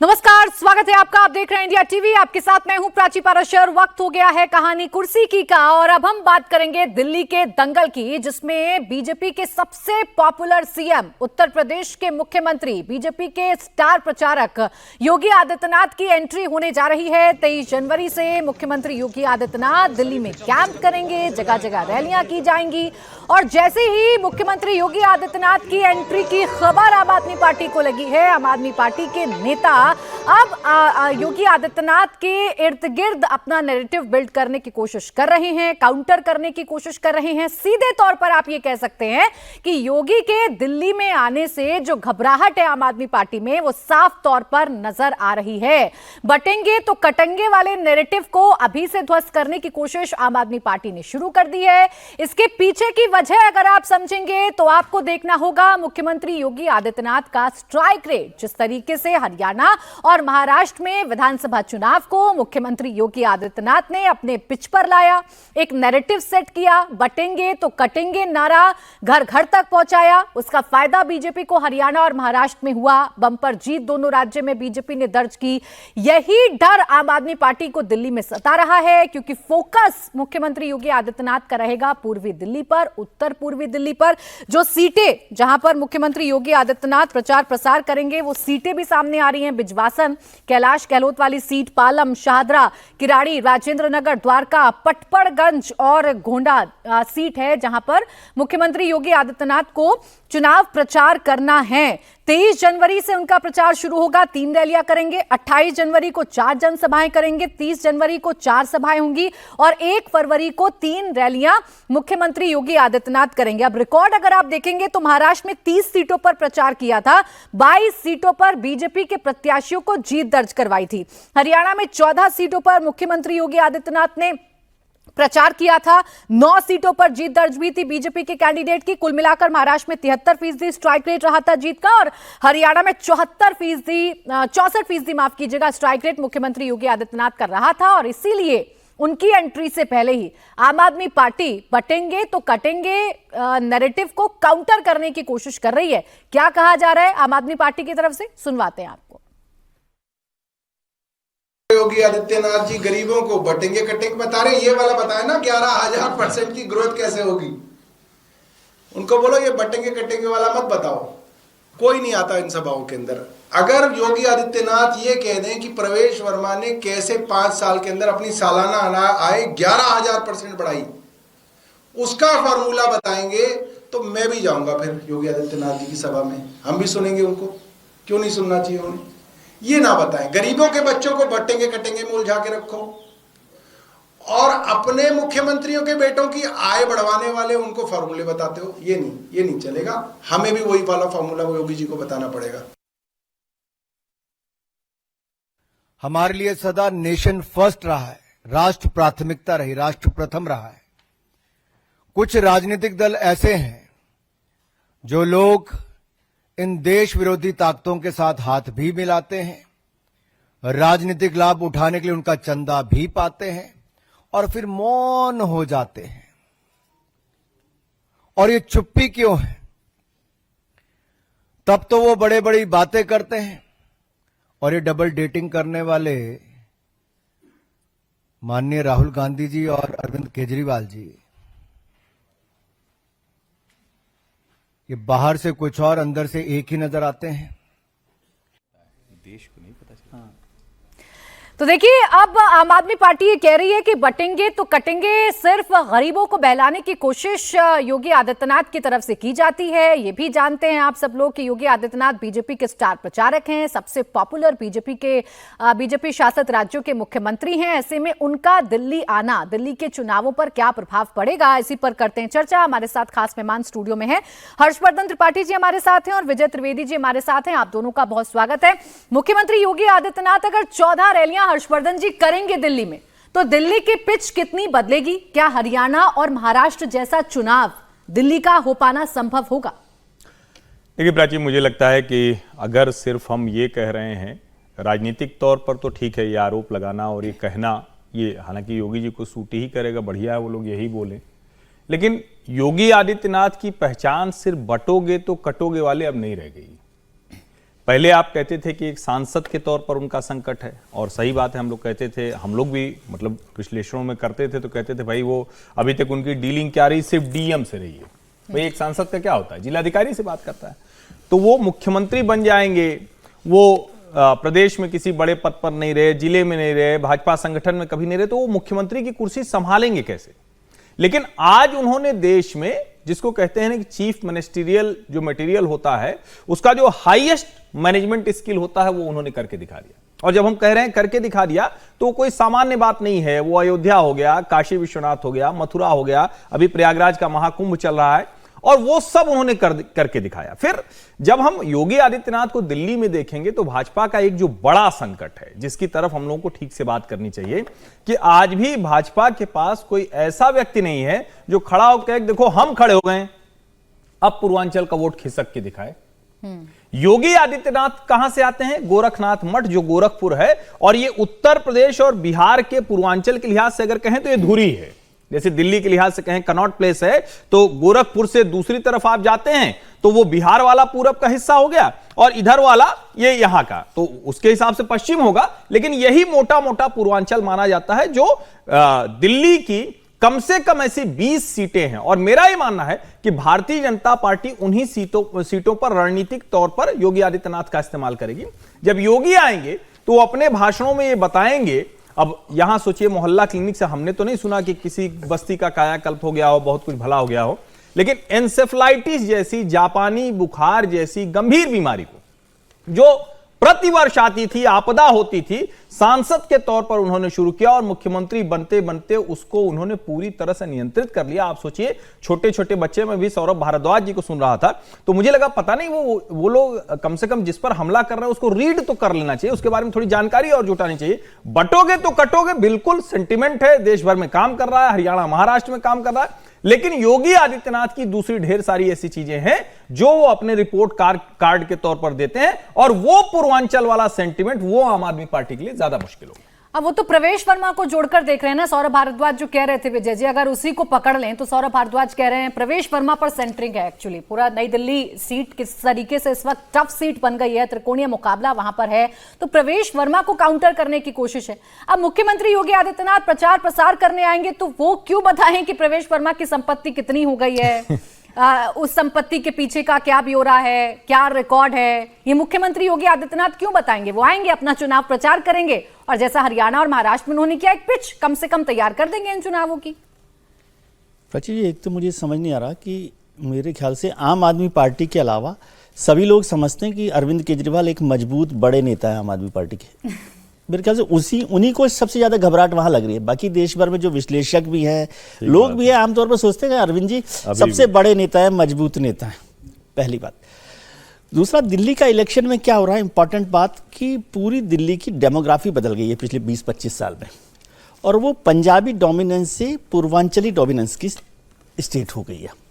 नमस्कार, स्वागत है आपका। आप देख रहे हैं इंडिया टीवी। आपके साथ मैं हूं प्राची पाराशर। वक्त हो गया है कहानी कुर्सी की का, और अब हम बात करेंगे दिल्ली के दंगल की, जिसमें बीजेपी के सबसे पॉपुलर सीएम, उत्तर प्रदेश के मुख्यमंत्री, बीजेपी के स्टार प्रचारक योगी आदित्यनाथ की एंट्री होने जा रही है। 23 जनवरी से मुख्यमंत्री योगी आदित्यनाथ दिल्ली में कैंप करेंगे, जगह जगह रैलियां की जाएंगी। और जैसे ही मुख्यमंत्री योगी आदित्यनाथ की एंट्री की खबर आम आदमी पार्टी को लगी है, आम आदमी पार्टी के नेता अब योगी आदित्यनाथ के इर्द गिर्द अपना नैरेटिव बिल्ड करने की कोशिश कर रहे हैं, काउंटर करने की कोशिश कर रहे हैं। सीधे तौर पर आप ये कह सकते हैं कि योगी के दिल्ली में आने से जो घबराहट है आम आदमी पार्टी में, वो साफ तौर पर नजर आ रही है। बटेंगे तो कटेंगे वाले नैरेटिव को अभी से ध्वस्त करने की कोशिश आम आदमी पार्टी ने शुरू कर दी है। इसके पीछे की वजह अगर आप समझेंगे तो आपको देखना होगा मुख्यमंत्री योगी आदित्यनाथ का स्ट्राइक रेट। जिस तरीके से हरियाणा और महाराष्ट्र में विधानसभा चुनाव को मुख्यमंत्री योगी आदित्यनाथ ने अपने पिच पर लाया, एक नैरेटिव सेट किया, बटेंगे तो कटेंगे नारा घर घर तक पहुंचाया। उसका फायदा बीजेपी को हरियाणा और महाराष्ट्र में हुआ। बंपर जीत दोनों राज्य में बीजेपी ने दर्ज की। यही डर आम आदमी पार्टी को दिल्ली में सता रहा है, क्योंकि फोकस मुख्यमंत्री योगी आदित्यनाथ का रहेगा पूर्वी दिल्ली पर, उत्तर पूर्वी दिल्ली पर। जो सीटें जहां पर मुख्यमंत्री योगी आदित्यनाथ प्रचार प्रसार करेंगे, वो सीटें भी सामने आ रही हैं। बिजवासन, कैलाश गहलोत वाली सीट, पालम, शाहदरा, किराड़ी, राजेंद्र नगर, द्वारका, पटपड़गंज और गोंडा सीट है जहां पर मुख्यमंत्री योगी आदित्यनाथ को चुनाव प्रचार करना है। 23 जनवरी से उनका प्रचार शुरू होगा। 3 रैलियां करेंगे। 28 जनवरी को 4 जनसभाएं करेंगे। 30 जनवरी को 4 सभाएं होंगी और 1 फरवरी को 3 रैलियां मुख्यमंत्री योगी आदित्यनाथ करेंगे। अब रिकॉर्ड अगर आप देखेंगे तो महाराष्ट्र में 30 सीटों पर प्रचार किया था, 22 सीटों पर बीजेपी के प्रत्याशियों को जीत दर्ज करवाई थी। हरियाणा में 14 सीटों पर मुख्यमंत्री योगी आदित्यनाथ ने प्रचार किया था, 9 सीटों पर जीत दर्ज हुई थी बीजेपी के कैंडिडेट की। कुल मिलाकर महाराष्ट्र में 73% स्ट्राइक रेट रहा था जीत का, और हरियाणा में 64% माफ कीजिएगा स्ट्राइक रेट मुख्यमंत्री योगी आदित्यनाथ का रहा था। और इसीलिए उनकी एंट्री से पहले ही आम आदमी पार्टी बटेंगे तो कटेंगे नैरेटिव को काउंटर करने की कोशिश कर रही है। क्या कहा जा रहा है आम आदमी पार्टी की तरफ से, सुनवाते हैं आपको। योगी आदित्यनाथ जी गरीबों को बटेंगे कटेंगे बता रहे, ये वाला बताए ना 11,000% की ग्रोथ कैसे होगी। उनको बोलो ये बटेंगे कटेंगे वाला मत बताओ, कोई नहीं आता इन सभाओं के अंदर। अगर योगी आदित्यनाथ ये कह दें कि प्रवेश वर्मा ने कैसे 5 साल के अंदर अपनी सालाना आय 11,000% बढ़ाई, उसका फॉर्मूला बताएंगे तो मैं भी जाऊंगा फिर योगी आदित्यनाथ जी की सभा में, हम भी सुनेंगे उनको। क्यों नहीं सुनना चाहिए उन्हें? ये ना बताएं। गरीबों के बच्चों को बटेंगे कटेंगे में उलझा के रखो, और अपने मुख्यमंत्रियों के बेटों की आय बढ़वाने वाले उनको फॉर्मूले बताते हो। ये नहीं चलेगा। हमें भी वही वाला फॉर्मूला योगी जी को बताना पड़ेगा। हमारे लिए सदा नेशन फर्स्ट रहा है, राष्ट्र प्राथमिकता रही, राष्ट्र प्रथम रहा है। कुछ राजनीतिक दल ऐसे हैं जो लोग इन देश विरोधी ताकतों के साथ हाथ भी मिलाते हैं, राजनीतिक लाभ उठाने के लिए उनका चंदा भी पाते हैं और फिर मौन हो जाते हैं। और ये चुप्पी क्यों है? तब तो वो बड़े बड़ी बातें करते हैं, और ये डबल डेटिंग करने वाले माननीय राहुल गांधी जी और अरविंद केजरीवाल जी, ये बाहर से कुछ और अंदर से एक ही नजर आते हैं। देश को नहीं पता चला। तो देखिए, अब आम आदमी पार्टी ये कह रही है कि बटेंगे तो कटेंगे सिर्फ गरीबों को बहलाने की कोशिश योगी आदित्यनाथ की तरफ से की जाती है। ये भी जानते हैं आप सब लोग कि योगी आदित्यनाथ बीजेपी के स्टार प्रचारक हैं, सबसे पॉपुलर बीजेपी शासित राज्यों के मुख्यमंत्री हैं। ऐसे में उनका दिल्ली आना, दिल्ली के चुनावों पर क्या प्रभाव पड़ेगा, इसी पर करते हैं चर्चा। हमारे साथ खास मेहमान स्टूडियो में है, हर्षवर्धन त्रिपाठी जी हमारे साथ हैं और विजय त्रिवेदी जी हमारे साथ हैं। आप दोनों का बहुत स्वागत है। मुख्यमंत्री योगी आदित्यनाथ अगर 14 रैलियां हर्षवर्धन जी करेंगे दिल्ली में, तो दिल्ली की पिच कितनी बदलेगी? क्या हरियाणा और महाराष्ट्र जैसा चुनाव दिल्ली का हो पाना संभव होगा? देखिए प्राची, मुझे लगता है कि अगर सिर्फ हम ये कह रहे हैं राजनीतिक तौर पर तो ठीक है, ये आरोप लगाना और ये कहना, ये हालांकि योगी जी को सूट ही करेगा, बढ़िया है वो लोग यही बोले। लेकिन योगी आदित्यनाथ की पहचान सिर्फ बटोगे तो कटोगे वाले अब नहीं रह गई। पहले आप कहते थे कि एक सांसद के तौर पर उनका संकट है, और सही बात है, हम लोग कहते थे, हम लोग भी मतलब विश्लेषणों में करते थे तो कहते थे भाई वो अभी तक उनकी डीलिंग क्या रही, सिर्फ डीएम से रही है। भाई एक सांसद का क्या होता है, जिलाधिकारी से बात करता है, तो वो मुख्यमंत्री बन जाएंगे, वो प्रदेश में किसी बड़े पद पर नहीं रहे, जिले में नहीं रहे, भाजपा संगठन में कभी नहीं रहे, तो वो मुख्यमंत्री की कुर्सी संभालेंगे कैसे। लेकिन आज उन्होंने देश में, जिसको कहते हैं कि चीफ मिनिस्टीरियल जो मटेरियल होता है, उसका जो हाईएस्ट मैनेजमेंट स्किल होता है, वो उन्होंने करके दिखा दिया। और जब हम कह रहे हैं करके दिखा दिया, तो कोई सामान्य बात नहीं है। वो अयोध्या हो गया, काशी विश्वनाथ हो गया, मथुरा हो गया, अभी प्रयागराज का महाकुंभ चल रहा है, और वो सब उन्होंने करके दिखाया। फिर जब हम योगी आदित्यनाथ को दिल्ली में देखेंगे तो भाजपा का एक जो बड़ा संकट है, जिसकी तरफ हम लोगों को ठीक से बात करनी चाहिए, कि आज भी भाजपा के पास कोई ऐसा व्यक्ति नहीं है जो खड़ा होकर देखो हम खड़े हो गए, अब पूर्वांचल का वोट खिसक के दिखाए। योगी आदित्यनाथ कहां से आते हैं? गोरखनाथ मठ जो गोरखपुर है, और ये उत्तर प्रदेश और बिहार के पूर्वांचल के लिहाज से अगर कहें तो ये धुरी है। जैसे दिल्ली के लिहाज से कहें कनॉट प्लेस है, तो गोरखपुर से दूसरी तरफ आप जाते हैं तो वो बिहार वाला पूरब का हिस्सा हो गया, और इधर वाला ये यहां का, तो उसके हिसाब से पश्चिम होगा। लेकिन यही मोटा मोटा पूर्वांचल माना जाता है, जो दिल्ली की कम से कम ऐसी 20 सीटें हैं। और मेरा यह मानना है कि भारतीय जनता पार्टी उन्हीं सीटों पर रणनीतिक तौर पर योगी आदित्यनाथ का इस्तेमाल करेगी। जब योगी आएंगे तो वो अपने भाषणों में ये बताएंगे, अब यहां सोचिए मोहल्ला क्लिनिक से हमने तो नहीं सुना कि किसी बस्ती का कायाकल्प हो गया हो, बहुत कुछ भला हो गया हो, लेकिन एन्सेफेलाइटिस जैसी, जापानी बुखार जैसी गंभीर बीमारी को जो प्रतिवर्ष आती थी, आपदा होती थी, सांसद के तौर पर उन्होंने शुरू किया, और मुख्यमंत्री बनते बनते उसको उन्होंने पूरी तरह से नियंत्रित कर लिया। आप सोचिए, छोटे छोटे बच्चे, में भी सौरभ भारद्वाज जी को सुन रहा था तो मुझे लगा पता नहीं वो लोग कम से कम जिस पर हमला कर रहे हैं उसको रीड तो कर लेना चाहिए, उसके बारे में थोड़ी जानकारी और जुटानी चाहिए। बटोगे तो कटोगे, बिल्कुल सेंटिमेंट है, देश भर में काम कर रहा है, हरियाणा महाराष्ट्र में काम कर रहा है। लेकिन योगी आदित्यनाथ की दूसरी ढेर सारी ऐसी चीजें हैं जो वो अपने रिपोर्ट कार्ड के तौर पर देते हैं, और वो पूर्वांचल वाला सेंटिमेंट वो आम आदमी पार्टी के लिए ज्यादा मुश्किल होगा। अब वो तो प्रवेश वर्मा को जोड़कर देख रहे हैं ना, सौरभ भारद्वाज जो कह रहे थे विजय जी, अगर उसी को पकड़ लें तो सौरभ भारद्वाज कह रहे हैं प्रवेश वर्मा पर सेंटरिंग है। एक्चुअली पूरा नई दिल्ली सीट किस तरीके से इस वक्त टफ सीट बन गई है, त्रिकोणीय मुकाबला वहां पर है, तो प्रवेश वर्मा को काउंटर करने की कोशिश है। अब मुख्यमंत्री योगी आदित्यनाथ प्रचार प्रसार करने आएंगे तो वो क्यों बताएं कि प्रवेश वर्मा की संपत्ति कितनी हो गई है, उस संपत्ति के पीछे का क्या ब्यौरा है, क्या रिकॉर्ड है, ये मुख्यमंत्री योगी आदित्यनाथ क्यों बताएंगे? वो आएंगे, अपना चुनाव प्रचार करेंगे, और जैसा हरियाणा और महाराष्ट्र में उन्होंने किया, एक पिच कम से कम तैयार कर देंगे इन चुनावों की। प्राची जी, एक तो मुझे समझ नहीं आ रहा कि मेरे ख्याल से आम आदमी पार्टी के अलावा सभी लोग समझते हैं कि अरविंद केजरीवाल एक मजबूत बड़े नेता है आम आदमी पार्टी के। मेरे ख्याल से उन्हीं को सबसे ज्यादा घबराहट वहां लग रही है। बाकी देश भर में जो विश्लेषक भी हैं, लोग भी हैं, आमतौर पर सोचते हैं कि अरविंद जी सबसे बड़े नेता है, मजबूत नेता है, पहली बात। दूसरा, दिल्ली का इलेक्शन में क्या हो रहा है, इंपॉर्टेंट बात कि पूरी दिल्ली की डेमोग्राफी बदल गई है पिछले 20-25 साल में, और वो पंजाबी डोमिनेंस से पूर्वांचली डोमिनेंस की स्टेट हो गई है।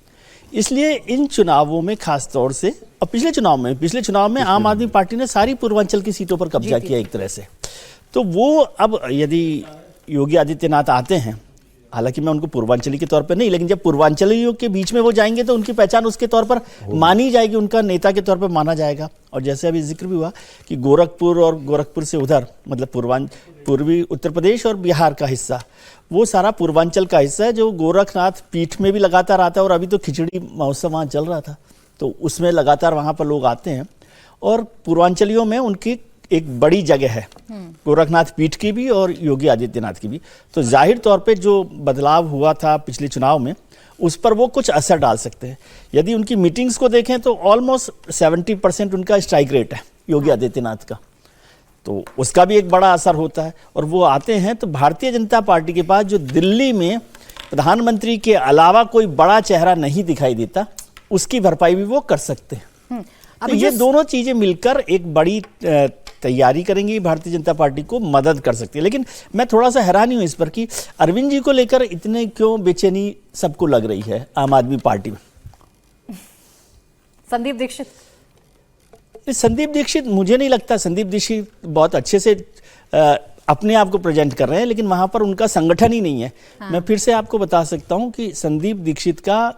इसलिए इन चुनावों में खास तौर से, और पिछले चुनाव में आम आदमी पार्टी ने सारी पूर्वांचल की सीटों पर कब्जा किया एक तरह से। तो वो अब यदि योगी आदित्यनाथ आते हैं, हालांकि मैं उनको पूर्वांचली के तौर पर नहीं, लेकिन जब पूर्वांचलियों के बीच में वो जाएंगे तो उनकी पहचान उसके तौर पर मानी जाएगी, उनका नेता के तौर पर माना जाएगा। और जैसे अभी जिक्र भी हुआ कि गोरखपुर और गोरखपुर से उधर, मतलब पूर्वी उत्तर प्रदेश और बिहार का हिस्सा, वो सारा पूर्वांचल का हिस्सा है, जो गोरखनाथ पीठ में भी लगातार आता है, और अभी तो खिचड़ी महोत्सव वहाँ चल रहा था, तो उसमें लगातार वहाँ पर लोग आते हैं, और पूर्वांचलियों में उनकी एक बड़ी जगह है, गोरखनाथ पीठ की भी और योगी आदित्यनाथ की भी। तो जाहिर तौर पे जो बदलाव हुआ था पिछले चुनाव में, उस पर वो कुछ असर डाल सकते हैं। यदि उनकी मीटिंग्स को देखें तो ऑलमोस्ट 70% उनका स्ट्राइक रेट है योगी आदित्यनाथ का, तो उसका भी एक बड़ा असर होता है। और वो आते हैं तो भारतीय जनता पार्टी के पास जो दिल्ली में प्रधानमंत्री के अलावा कोई बड़ा चेहरा नहीं दिखाई देता, उसकी भरपाई भी वो कर सकते हैं। तो ये दोनों चीजें मिलकर एक बड़ी तैयारी करेंगी, भारतीय जनता पार्टी को मदद कर सकती है। लेकिन मैं थोड़ा सा हैरान हूं इस पर कि अरविंद जी को लेकर इतने क्यों बेचैनी सबको लग रही है आम आदमी पार्टी में। संदीप दीक्षित मुझे नहीं लगता, संदीप दीक्षित बहुत अच्छे से अपने आप को प्रेजेंट कर रहे हैं, लेकिन वहां पर उनका संगठन ही नहीं है। हाँ। मैं फिर से आपको बता सकता हूं कि संदीप दीक्षित का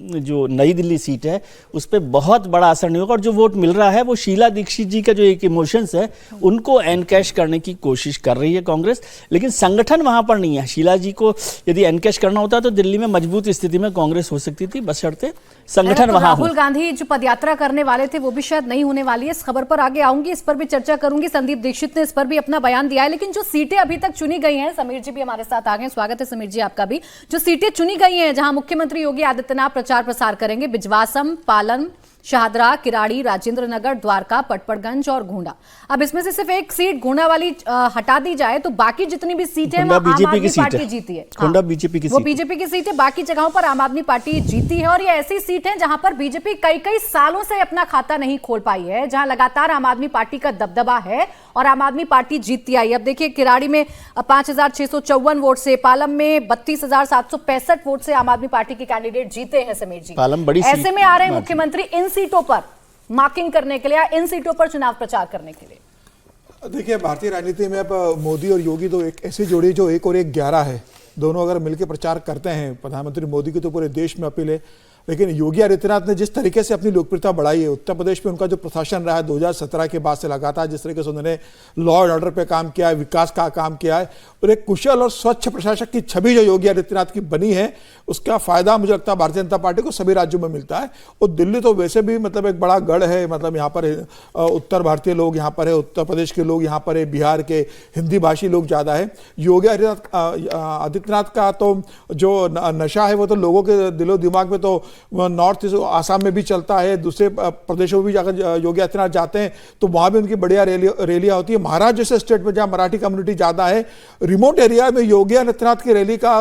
जो नई दिल्ली सीट है उस पर बहुत बड़ा असर नहीं होगा, और जो वोट मिल रहा है वो शीला दीक्षित जी का जो एक इमोशंस है उनको एनकैश करने की कोशिश कर रही है कांग्रेस, लेकिन संगठन वहां पर नहीं है। शीला जी को यदि एनकैश करना होता तो दिल्ली में मजबूत स्थिति में कांग्रेस हो सकती थी, बशर्ते संगठन तो वहां हो। राहुल गांधी जो पदयात्रा करने वाले थे वो भी शायद नहीं होने वाली है। इस खबर पर आगे आऊंगी, इस पर भी चर्चा करूंगी। संदीप दीक्षित ने इस पर भी अपना बयान दिया है, लेकिन जो सीटें अभी तक चुनी गई हैं, समीर जी भी हमारे साथ आ गए, स्वागत है समीर जी आपका भी। जो सीटें चुनी गई हैं जहां मुख्यमंत्री योगी आदित्यनाथ प्रचार प्रसार करेंगे, बिजवासम, पालन, शाहदरा, किराड़ी, राजेंद्र नगर, द्वारका, पटपड़गंज और गोंडा। अब इसमें से सिर्फ एक सीट गोंडा वाली हटा दी जाए तो बाकी जितनी भी सीटें हैं वो आम आदमी पार्टी जीती है। गोंडा बीजेपी की वो बीजेपी की सीट है, बाकी जगहों पर आम आदमी पार्टी जीती है। और ये ऐसी सीट है जहां पर बीजेपी कई कई सालों से अपना खाता नहीं खोल पाई है, जहां लगातार आम आदमी पार्टी का दबदबा है और आम आदमी पार्टी जीतती आई। अब देखिए किराड़ी में 5,654 वोट से, पालम में 32,765 वोट से आम आदमी पार्टी के कैंडिडेट जीते हैं समीर जी। पालम बड़ी ऐसे में आ रहे हैं मुख्यमंत्री इन सीटों पर मार्किंग करने के लिए या इन सीटों पर चुनाव प्रचार करने के लिए। देखिए, भारतीय राजनीति में अब मोदी और योगी तो एक ऐसी जोड़ी जो 1 और 1 11 है। दोनों अगर मिलकर प्रचार करते हैं, प्रधानमंत्री मोदी की तो पूरे देश में अपील है, लेकिन योगी आदित्यनाथ ने जिस तरीके से अपनी लोकप्रियता बढ़ाई है, उत्तर प्रदेश में उनका जो प्रशासन रहा है 2017 के बाद से लगातार जिस तरीके से उन्होंने लॉ एंड ऑर्डर पे काम किया है, विकास का काम किया है, और एक कुशल और स्वच्छ प्रशासक की छवि जो योगी आदित्यनाथ की बनी है, उसका फायदा मुझे लगता है भारतीय जनता पार्टी को सभी राज्यों में मिलता है। और दिल्ली तो वैसे भी मतलब एक बड़ा गढ़ है, मतलब यहाँ पर उत्तर भारतीय लोग यहाँ पर है, उत्तर प्रदेश के लोग यहाँ पर है, बिहार के हिंदी भाषी लोग ज़्यादा है। योगी आदित्यनाथ का तो जो नशा है वो तो लोगों के दिलो दिमाग में तो नॉर्थ ईस्ट आसाम में भी चलता है, दूसरे प्रदेशों में भी जाकर योगी आदित्यनाथ जाते हैं तो वहाँ भी उनकी बढ़िया रैलियाँ होती है। महाराष्ट्र जैसे स्टेट में जहाँ मराठी कम्युनिटी ज़्यादा है, रिमोट एरिया में योगी आदित्यनाथ की रैली का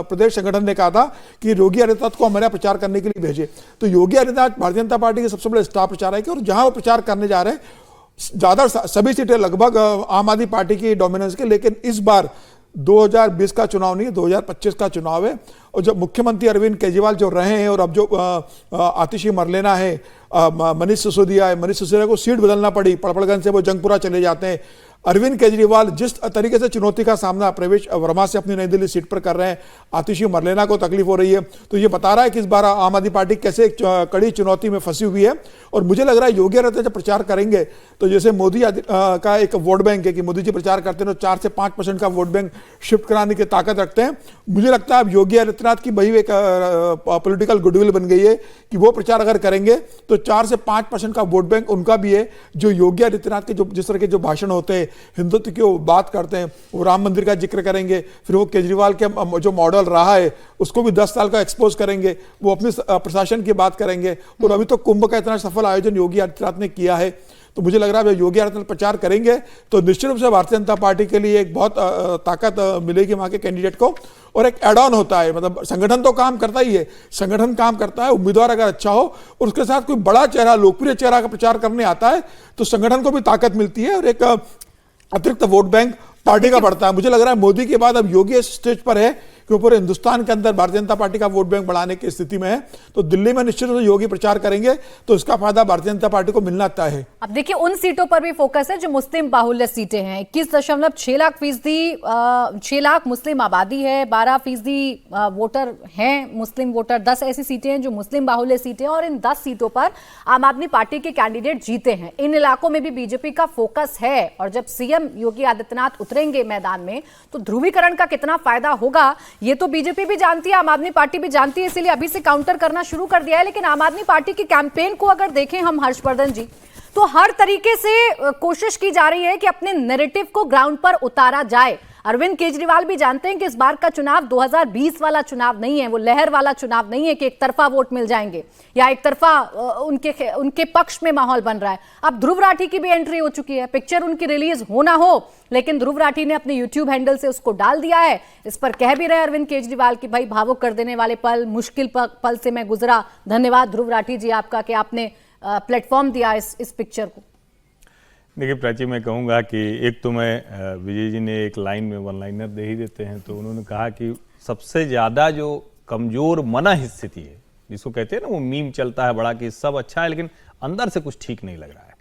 प्रदेश संगठन ने कहा था कि योगी आदित्यनाथ को हमारे प्रचार करने के लिए भेजे। तो योगी आदित्यनाथ भारतीय जनता पार्टी के सबसे बड़े स्टार प्रचारक है, और जहाँ वो प्रचार करने जा रहे हैं ज़्यादा सभी सीटें लगभग आम आदमी पार्टी की डोमिनेंस के। लेकिन इस बार 2020 का चुनाव नहीं है, 2025 का चुनाव है। और जब मुख्यमंत्री अरविंद केजरीवाल जो रहे हैं और अब जो आतिशी मरलेना है, मनीष सिसोदिया है, मनीष सिसोदिया को सीट बदलना पड़ी, पड़पड़गंज से वो जंगपुरा चले जाते हैं। अरविंद केजरीवाल जिस तरीके से चुनौती का सामना प्रवेश वर्मा से अपनी नई दिल्ली सीट पर कर रहे हैं, आतिशी मरलेना को तकलीफ हो रही है, तो ये बता रहा है कि इस बार आम आदमी पार्टी कैसे एक कड़ी चुनौती में फंसी हुई है। और मुझे लग रहा है योगी आदित्यनाथ जब प्रचार करेंगे तो जैसे मोदी का एक वोट बैंक है कि मोदी जी प्रचार करते हैं तो 4 से 5% का वोट बैंक शिफ्ट कराने की ताकत रखते हैं। मुझे लगता है अब योगी आदित्यनाथ की वही एक पॉलिटिकल गुडविल बन गई है कि वो प्रचार अगर करेंगे तो 4 से 5% का वोट बैंक उनका भी है। जो योगी आदित्यनाथ के जो जिस तरह के जो भाषण होते हैं, हिंदुत्व की वो बात करते हैं, वो राम मंदिर का जिक्र करेंगे, फिर वो केजरीवाल के जो मॉडल रहा है उसको भी 10 साल का एक्सपोज करेंगे, वो अपने प्रशासन की बात करेंगे। और अभी तो कुंभ का इतना सफल आयोजन योगी आदित्यनाथ ने किया है, तो मुझे लग रहा है योगी आदित्यनाथ प्रचार करेंगे तो निश्चित रूप से भारतीय जनता पार्टी के लिए एक बहुत ताकत मिलेगी वहां के कैंडिडेट को। और एक एड ऑन होता है, मतलब संगठन तो काम करता ही है, संगठन काम करता है, उम्मीदवार अगर अच्छा हो और उसके साथ कोई बड़ा चेहरा, लोकप्रिय चेहरा का प्रचार करने आता है तो संगठन को भी ताकत मिलती है और एक अतिरिक्त वोट बैंक पार्टी का बढ़ता है। मुझे लग रहा है मोदी के बाद अब योगी इस स्टेज पर है कि पूरे हिंदुस्तान के अंदर भारतीय जनता पार्टी का वोट बैंक बढ़ाने की स्थिति में है, तो दिल्ली में निश्चित रूप से योगी प्रचार करेंगे तो इसका फायदा भारतीय जनता पार्टी को मिलना तय है। अब देखिए उन सीटों पर भी फोकस है जो मुस्लिम बाहुल्य सीटें हैं। 21.6 लाख फीसदी 6 लाख मुस्लिम आबादी है, 12% वोटर हैं मुस्लिम वोटर, 10 ऐसी सीटें हैं जो मुस्लिम बाहुल्य सीटें, और इन 10 सीटों पर आम आदमी पार्टी के कैंडिडेट जीते हैं। इन इलाकों में भी बीजेपी का फोकस है, और जब सीएम योगी आदित्यनाथ उतरेंगे मैदान में तो ध्रुवीकरण का कितना फायदा होगा ये तो बीजेपी भी जानती है, आम आदमी पार्टी भी जानती है, इसीलिए अभी से काउंटर करना शुरू कर दिया है। लेकिन आम आदमी पार्टी की कैंपेन को अगर देखें हम हर्षवर्धन जी, तो हर तरीके से कोशिश की जा रही है कि अपने नैरेटिव को ग्राउंड पर उतारा जाए। अरविंद केजरीवाल भी जानते हैं कि इस बार का चुनाव 2020 वाला चुनाव नहीं है, वो लहर वाला चुनाव नहीं है कि एक तरफा वोट मिल जाएंगे या एक तरफा उनके पक्ष में माहौल बन रहा है। अब ध्रुव राठी की भी एंट्री हो चुकी है, पिक्चर उनकी रिलीज हो ना हो, लेकिन ध्रुव राठी ने अपने यूट्यूब हैंडल से उसको डाल दिया है। इस पर कह भी रहे अरविंद केजरीवाल की भाई भावुक कर देने वाले पल, मुश्किल पल से मैं गुजरा। धन्यवाद ध्रुव राठी जी आपका कि आपने प्लेटफॉर्म दिया इस पिक्चर को। देखिए प्राची, मैं कहूँगा कि एक तो मैं विजय जी ने एक लाइन में वन लाइनर दे ही देते हैं, तो उन्होंने कहा कि सबसे ज़्यादा जो कमज़ोर मन स्थिति है, जिसको कहते हैं ना वो मीम चलता है बड़ा कि सब अच्छा है लेकिन अंदर से कुछ ठीक नहीं लग रहा है,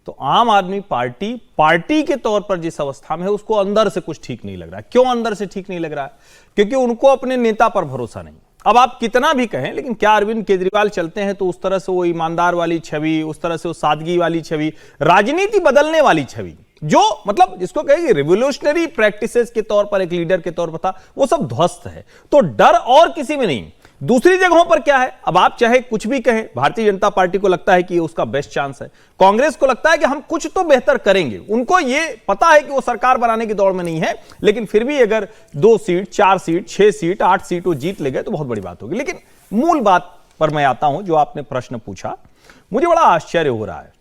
तो आम आदमी पार्टी के तौर पर जिस अवस्था में है उसको अंदर से कुछ ठीक नहीं लग रहा है। क्यों अंदर से ठीक नहीं लग रहा है? क्योंकि उनको अपने नेता पर भरोसा नहीं। अब आप कितना भी कहें, लेकिन क्या अरविंद केजरीवाल चलते हैं तो उस तरह से वो ईमानदार वाली छवि, उस तरह से वो सादगी वाली छवि, राजनीति बदलने वाली छवि, जो मतलब जिसको कहेंगे रिवोल्यूशनरी प्रैक्टिसेस के तौर पर एक लीडर के तौर पर था, वो सब ध्वस्त है। तो डर और किसी में नहीं। दूसरी जगहों पर क्या है, अब आप चाहे कुछ भी कहें, भारतीय जनता पार्टी को लगता है कि ये उसका बेस्ट चांस है, कांग्रेस को लगता है कि हम कुछ तो बेहतर करेंगे, उनको ये पता है कि वो सरकार बनाने की दौड़ में नहीं है, लेकिन फिर भी अगर 2 सीट, 4 सीट, 6 सीट, 8 सीट वो जीत ले गए तो बहुत बड़ी बात होगी। लेकिन मूल बात पर मैं आता हूं, जो आपने प्रश्न पूछा, मुझे बड़ा आश्चर्य हो रहा है।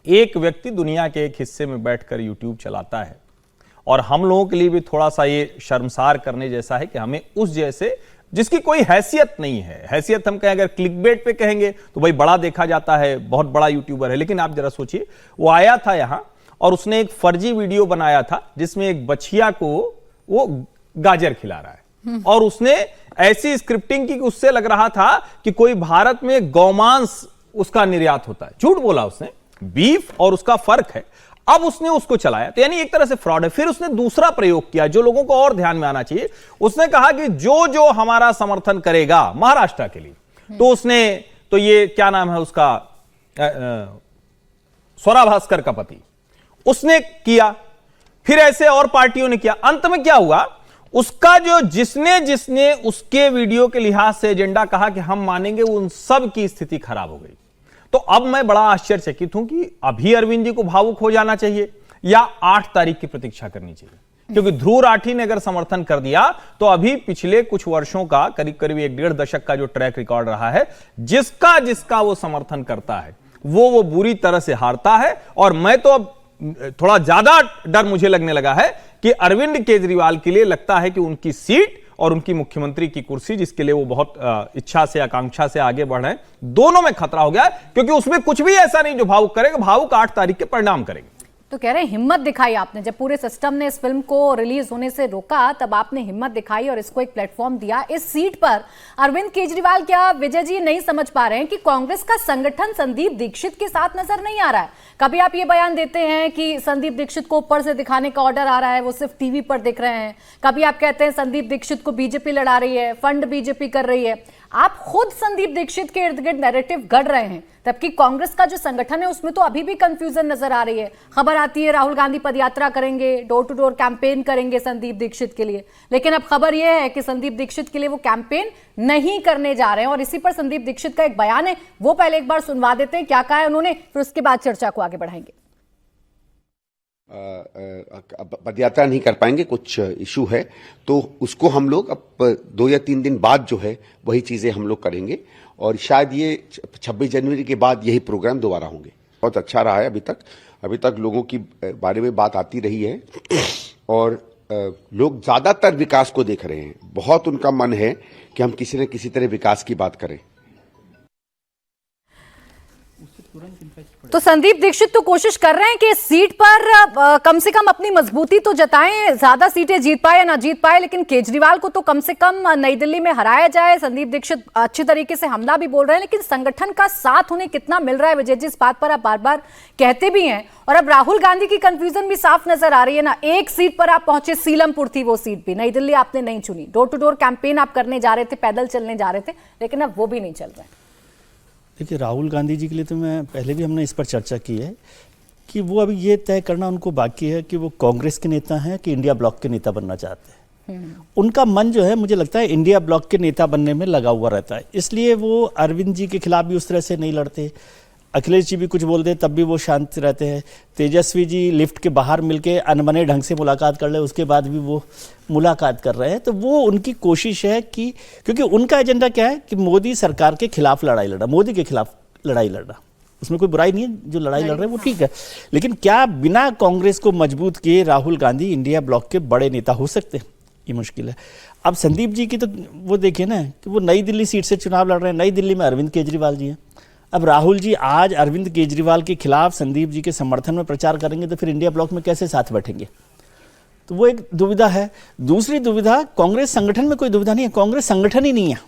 एक व्यक्ति दुनिया के एक हिस्से में बैठकर यूट्यूब चलाता है, और हम लोगों के लिए भी थोड़ा सा ये शर्मसार करने जैसा है कि हमें उस जैसे, जिसकी कोई हैसियत नहीं है, हैसियत हम कहें, अगर क्लिकबेट पे कहेंगे तो भाई बड़ा देखा जाता है, बहुत बड़ा यूट्यूबर है, लेकिन आप जरा सोचिए, वो आया था यहां और उसने एक फर्जी वीडियो बनाया था जिसमें एक बछिया को वो गाजर खिला रहा है, और उसने ऐसी स्क्रिप्टिंग की कि उससे लग रहा था कि कोई भारत में गौमांस उसका निर्यात होता है। झूठ बोला उसने, बीफ और उसका फर्क है। अब उसने उसको चलाया, तो यानी एक तरह से फ्रॉड है। फिर उसने दूसरा प्रयोग किया जो लोगों को और ध्यान में आना चाहिए। उसने कहा कि जो जो हमारा समर्थन करेगा महाराष्ट्र के लिए, तो उसने, तो ये क्या नाम है उसका, स्वरा भास्कर का पति, उसने किया, फिर ऐसे और पार्टियों ने किया। अंत में क्या हुआ, उसका जो जिसने उसके वीडियो के लिहाज से एजेंडा कहा कि हम मानेंगे, उन सब की स्थिति खराब हो गई। तो अब मैं बड़ा आश्चर्यचकित हूं कि अभी अरविंद जी को भावुक हो जाना चाहिए या 8 तारीख की प्रतीक्षा करनी चाहिए, क्योंकि ध्रुव राठी ने अगर समर्थन कर दिया तो अभी पिछले कुछ वर्षों का करीब करीब 1.5 दशक का जो ट्रैक रिकॉर्ड रहा है, जिसका वो समर्थन करता है वो बुरी तरह से हारता है। और मैं तो अब थोड़ा ज्यादा डर मुझे लगने लगा है कि अरविंद केजरीवाल के लिए लगता है कि उनकी सीट और उनकी मुख्यमंत्री की कुर्सी, जिसके लिए वो बहुत इच्छा से, आकांक्षा से आगे बढ़ रहे हैं, दोनों में खतरा हो गया है, क्योंकि उसमें कुछ भी ऐसा नहीं जो भावुक करेगा। भावुक 8 तारीख के परिणाम करेंगे। तो कह रहे हैं हिम्मत दिखाई आपने, जब पूरे सिस्टम ने इस फिल्म को रिलीज होने से रोका तब आपने हिम्मत दिखाई और इसको एक प्लेटफॉर्म दिया। इस सीट पर अरविंद केजरीवाल, क्या विजय जी नहीं समझ पा रहे हैं कि कांग्रेस का संगठन संदीप दीक्षित के साथ नजर नहीं आ रहा है? कभी आप ये बयान देते हैं कि संदीप दीक्षित को ऊपर से दिखाने का ऑर्डर आ रहा है, वो सिर्फ टीवी पर दिख रहे हैं। कभी आप कहते हैं संदीप दीक्षित को बीजेपी लड़ा रही है, फंड बीजेपी कर रही है। आप खुद संदीप दीक्षित के इर्द गिर्द नैरेटिव गढ़ रहे हैं, जबकि कांग्रेस का जो संगठन है उसमें तो अभी भी कंफ्यूजन नजर आ रही है। खबर आती है राहुल गांधी पदयात्रा करेंगे, डोर टू डोर कैंपेन करेंगे संदीप दीक्षित के लिए, लेकिन अब खबर यह है कि संदीप दीक्षित के लिए वो कैंपेन नहीं करने जा रहे हैं। और इसी पर संदीप दीक्षित का एक बयान है, वो पहले एक बार सुनवा देते हैं, क्या कहा है उन्होंने, फिर उसके बाद चर्चा को आगे बढ़ाएंगे। पदयात्रा नहीं कर पाएंगे, कुछ इशू है, तो उसको हम लोग अब 2 या 3 दिन बाद जो है वही चीजें हम लोग करेंगे, और शायद ये 26 जनवरी के बाद यही प्रोग्राम दोबारा होंगे। बहुत अच्छा रहा है अभी तक लोगों की बारे में बात आती रही है, और लोग ज्यादातर विकास को देख रहे हैं। बहुत उनका मन है कि हम किसी न किसी तरह विकास की बात करें। तो संदीप दीक्षित तो कोशिश कर रहे हैं कि इस सीट पर कम से कम अपनी मजबूती तो जताएं, ज्यादा सीटें जीत पाए या ना जीत पाए, लेकिन केजरीवाल को तो कम से कम नई दिल्ली में हराया जाए। संदीप दीक्षित अच्छी तरीके से हमला भी बोल रहे हैं, लेकिन संगठन का साथ उन्हें कितना मिल रहा है विजय जी, इस बात पर आप बार बार कहते भी हैं। और अब राहुल गांधी की कंफ्यूजन भी साफ नजर आ रही है ना। एक सीट पर आप पहुंचे, सीलमपुर थी वो सीट भी, नई दिल्ली आपने नहीं चुनी। डोर टू डोर कैंपेन आप करने जा रहे थे, पैदल चलने जा रहे थे, लेकिन अब वो भी नहीं चल रहा है। देखिए, राहुल गांधी जी के लिए तो मैं पहले भी हमने इस पर चर्चा की है कि वो अभी ये तय करना उनको बाकी है कि वो कांग्रेस के नेता हैं कि इंडिया ब्लॉक के नेता बनना चाहते हैं। उनका मन जो है, मुझे लगता है इंडिया ब्लॉक के नेता बनने में लगा हुआ रहता है, इसलिए वो अरविंद जी के खिलाफ भी उस तरह से नहीं लड़ते। अखिलेश जी भी कुछ बोलते हैं तब भी वो शांत रहते हैं। तेजस्वी जी लिफ्ट के बाहर मिलके अनबने ढंग से मुलाकात कर ले, उसके बाद भी वो मुलाकात कर रहे हैं। तो वो उनकी कोशिश है कि, क्योंकि उनका एजेंडा क्या है कि मोदी सरकार के खिलाफ लड़ाई लड़ना, मोदी के खिलाफ लड़ाई लड़ना, उसमें कोई बुराई नहीं है, जो लड़ाई लड़ रहे हैं वो ठीक है। लेकिन क्या बिना कांग्रेस को मजबूत किए राहुल गांधी इंडिया ब्लॉक के बड़े नेता हो सकते हैं? ये मुश्किल है। अब संदीप जी की तो वो देखिए ना कि वो नई दिल्ली सीट से चुनाव लड़ रहे हैं, नई दिल्ली में अरविंद केजरीवाल जी हैं। अब राहुल जी आज अरविंद केजरीवाल के खिलाफ संदीप जी के समर्थन में प्रचार करेंगे तो फिर इंडिया ब्लॉक में कैसे साथ बैठेंगे? तो वो एक दुविधा है। दूसरी दुविधा, कांग्रेस संगठन में कोई दुविधा नहीं है, कांग्रेस संगठन ही नहीं है।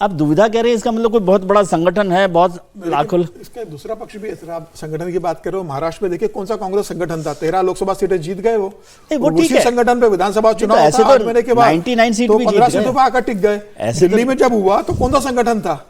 आप दुविधा कह रहे हैं, इसका मतलब कोई बहुत बड़ा संगठन है, बहुत लाखों। इसका दूसरा पक्ष भी है। आप संगठन की बात कर रहे हो, महाराष्ट्र में देखिए कौन सा कांग्रेस संगठन था, 13 लोकसभा सीटें जीत गए वो ठीक है। संगठन पे विधानसभा चुनाव ऐसे था, तो 8 महीने के बाद 99 सीट तो भी जीत 15 गए। सीटों पर आकर टिक गए। ऐसे दिल्ली में जब हुआ तो कौन सा संगठन था,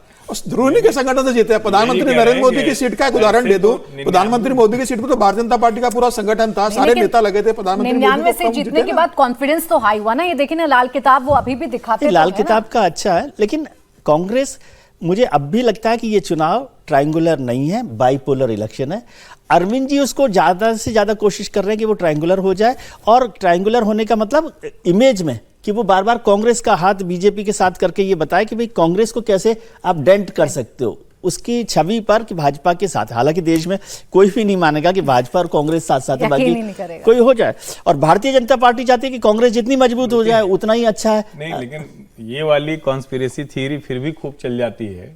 द्रोणी के संगठन से जीते। प्रधानमंत्री नरेंद्र मोदी की सीट का एक उदाहरण दे दो, प्रधानमंत्री मोदी की सीट पर तो भारतीय जनता पार्टी का पूरा संगठन था, सारे नेता लगे थे। प्रधानमंत्री 99 से जीतने के बाद कॉन्फिडेंस तो हाई हुआ ना। ये देखिए ना, लाल किताब वो अभी भी दिखाते हैं। लाल किताब का अच्छा है, लेकिन कांग्रेस, मुझे अब भी लगता है कि ये चुनाव ट्रायंगुलर नहीं है, बाइपोलर इलेक्शन है। अरविंद जी उसको ज्यादा से ज्यादा कोशिश कर रहे हैं कि वो ट्रायंगुलर हो जाए, और ट्रायंगुलर होने का मतलब इमेज में कि वो बार बार कांग्रेस का हाथ बीजेपी के साथ करके ये बताए कि भाई कांग्रेस को कैसे आप डेंट कर सकते हो, उसकी छवि पर कि भाजपा के साथ। हालांकि देश में कोई भी नहीं मानेगा कि भाजपा और कांग्रेस साथ साथ है, बाकी कोई हो जाए। और भारतीय जनता पार्टी चाहती है कि कांग्रेस जितनी मजबूत हो जाए उतना ही अच्छा है। नहीं, लेकिन ये वाली कॉन्स्पिरेसी थ्योरी फिर भी खूब चल जाती है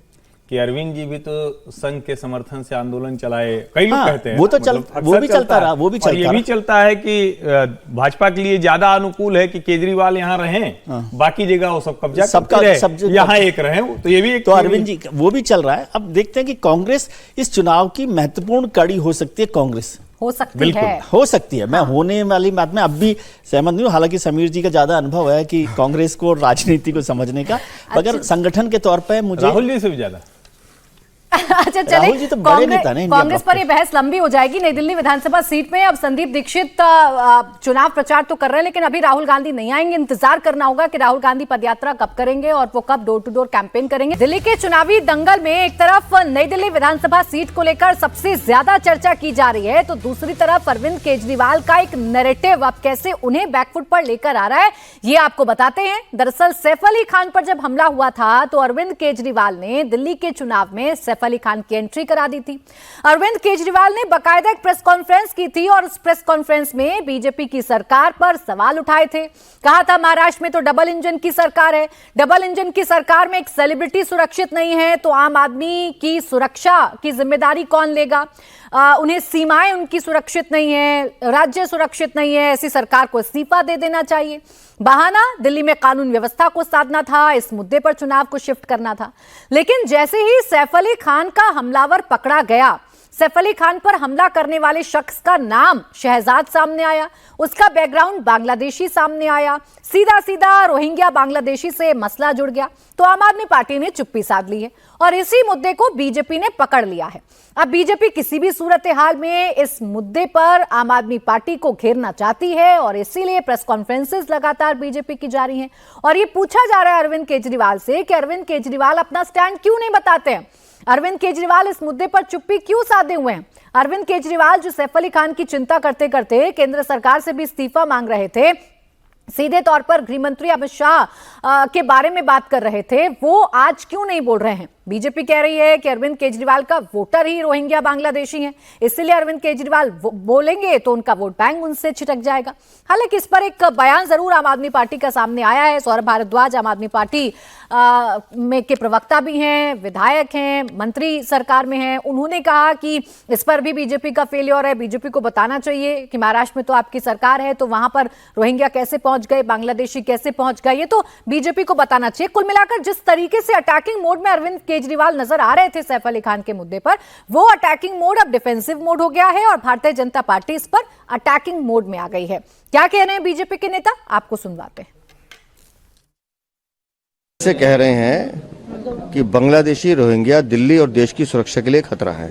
कि अरविंद जी भी तो संघ के समर्थन से आंदोलन चलाए, कई लोग कहते हैं। वो तो वो भी चलता रहा, वो भी चलता रहा। ये भी चलता है कि भाजपा के लिए ज्यादा अनुकूल है कि केजरीवाल यहाँ रहें, बाकी जगह वो सब कब्जा करते रहे, यहाँ एक रहे। तो ये भी एक, तो अरविंद जी वो भी चल रहा है। अब देखते हैं कि कांग्रेस इस चुनाव की महत्वपूर्ण कड़ी हो सकती है। कांग्रेस हो सकती है, हो सकती है। मैं होने वाली बात में अब भी सहमत नहीं हूँ। हालांकि समीर जी का ज्यादा अनुभव है कि कांग्रेस को राजनीति को समझने का, मगर संगठन के तौर पर मुझे राहुल जी से भी ज्यादा। अच्छा चले, तो कांग्रेस पर ये बहस लंबी हो जाएगी। नई दिल्ली विधानसभा सीट में अब संदीप दीक्षित चुनाव प्रचार तो कर रहे हैं, लेकिन अभी राहुल गांधी नहीं आएंगे। इंतजार करना होगा कि राहुल गांधी पदयात्रा कब करेंगे और वो कब डोर टू डोर कैंपेन करेंगे। दिल्ली के चुनावी दंगल में एक तरफ नई दिल्ली विधानसभा सीट को लेकर सबसे ज्यादा चर्चा की जा रही है, तो दूसरी तरफ अरविंद केजरीवाल का एक नैरेटिव अब कैसे उन्हें बैकफुट पर लेकर आ रहा है, ये आपको बताते हैं। दरअसल सैफ अली खान पर जब हमला हुआ था तो अरविंद केजरीवाल ने दिल्ली के चुनाव में सैफ अली खान की एंट्री करा दी थी। अरविंद केजरीवाल ने बाकायदा एक प्रेस कॉन्फ्रेंस की थी और उस प्रेस कॉन्फ्रेंस में बीजेपी की सरकार पर सवाल उठाए थे। कहा था महाराष्ट्र में तो डबल इंजन की सरकार है, डबल इंजन की सरकार में एक सेलिब्रिटी सुरक्षित नहीं है तो आम आदमी की सुरक्षा की जिम्मेदारी कौन लेगा। उन्हें सीमाएं उनकी सुरक्षित नहीं है, राज्य सुरक्षित नहीं है, ऐसी सरकार को इस्तीफा दे देना चाहिए। बहाना दिल्ली में कानून व्यवस्था को साधना था, इस मुद्दे पर चुनाव को शिफ्ट करना था। लेकिन जैसे ही सैफ अली खान का हमलावर पकड़ा गया, सैफ अली खान पर हमला करने वाले शख्स का नाम शहजाद सामने आया, उसका बैकग्राउंड बांग्लादेशी सामने आया, सीधा सीधा रोहिंग्या बांग्लादेशी से मसला जुड़ गया, तो आम आदमी पार्टी ने चुप्पी साध ली है और इसी मुद्दे को बीजेपी ने पकड़ लिया है। अब बीजेपी किसी भी सूरत हाल में इस मुद्दे पर आम आदमी पार्टी को घेरना चाहती है और इसीलिए प्रेस कॉन्फ्रेंसेस लगातार बीजेपी की जा रही हैं। और ये पूछा जा रहा है अरविंद केजरीवाल से कि अरविंद केजरीवाल अपना स्टैंड क्यों नहीं बताते हैं, अरविंद केजरीवाल इस मुद्दे पर चुप्पी क्यों साधे हुए हैं। अरविंद केजरीवाल जो सैफ अली खान की चिंता करते करते केंद्र सरकार से भी इस्तीफा मांग रहे थे, सीधे तौर पर गृह मंत्री अमित शाह के बारे में बात कर रहे थे, वो आज क्यों नहीं बोल रहे हैं। बीजेपी कह रही है कि अरविंद केजरीवाल का वोटर ही रोहिंग्या बांग्लादेशी है, इसलिए अरविंद केजरीवाल बोलेंगे तो उनका वोट बैंक उनसे छिटक जाएगा। हालांकि इस पर एक बयान जरूर आम आदमी पार्टी का सामने आया है। सौरभ भारद्वाज आम आदमी पार्टी में के प्रवक्ता भी हैं, विधायक हैं, मंत्री सरकार में हैं। उन्होंने कहा कि इस पर भी बीजेपी का फेलियर है, बीजेपी को बताना चाहिए कि महाराष्ट्र में तो आपकी सरकार है, तो वहां पर रोहिंग्या कैसे पहुंच गए, बांग्लादेशी कैसे पहुंच गए, ये तो बीजेपी को बताना चाहिए। कुल मिलाकर जिस तरीके से अटैकिंग मोड में अरविंद केजरीवाल नजर आ रहे थे सैफ अली खान के मुद्दे पर, वो अटैकिंग मोड अब डिफेंसिव मोड हो गया है और भारतीय जनता पार्टी इस पर अटैकिंग मोड में आ गई है। क्या कह रहे हैं बीजेपी के नेता, आपको सुनवाते हैं। से कह रहे हैं कि बांग्लादेशी रोहिंग्या दिल्ली और देश की सुरक्षा के लिए खतरा है।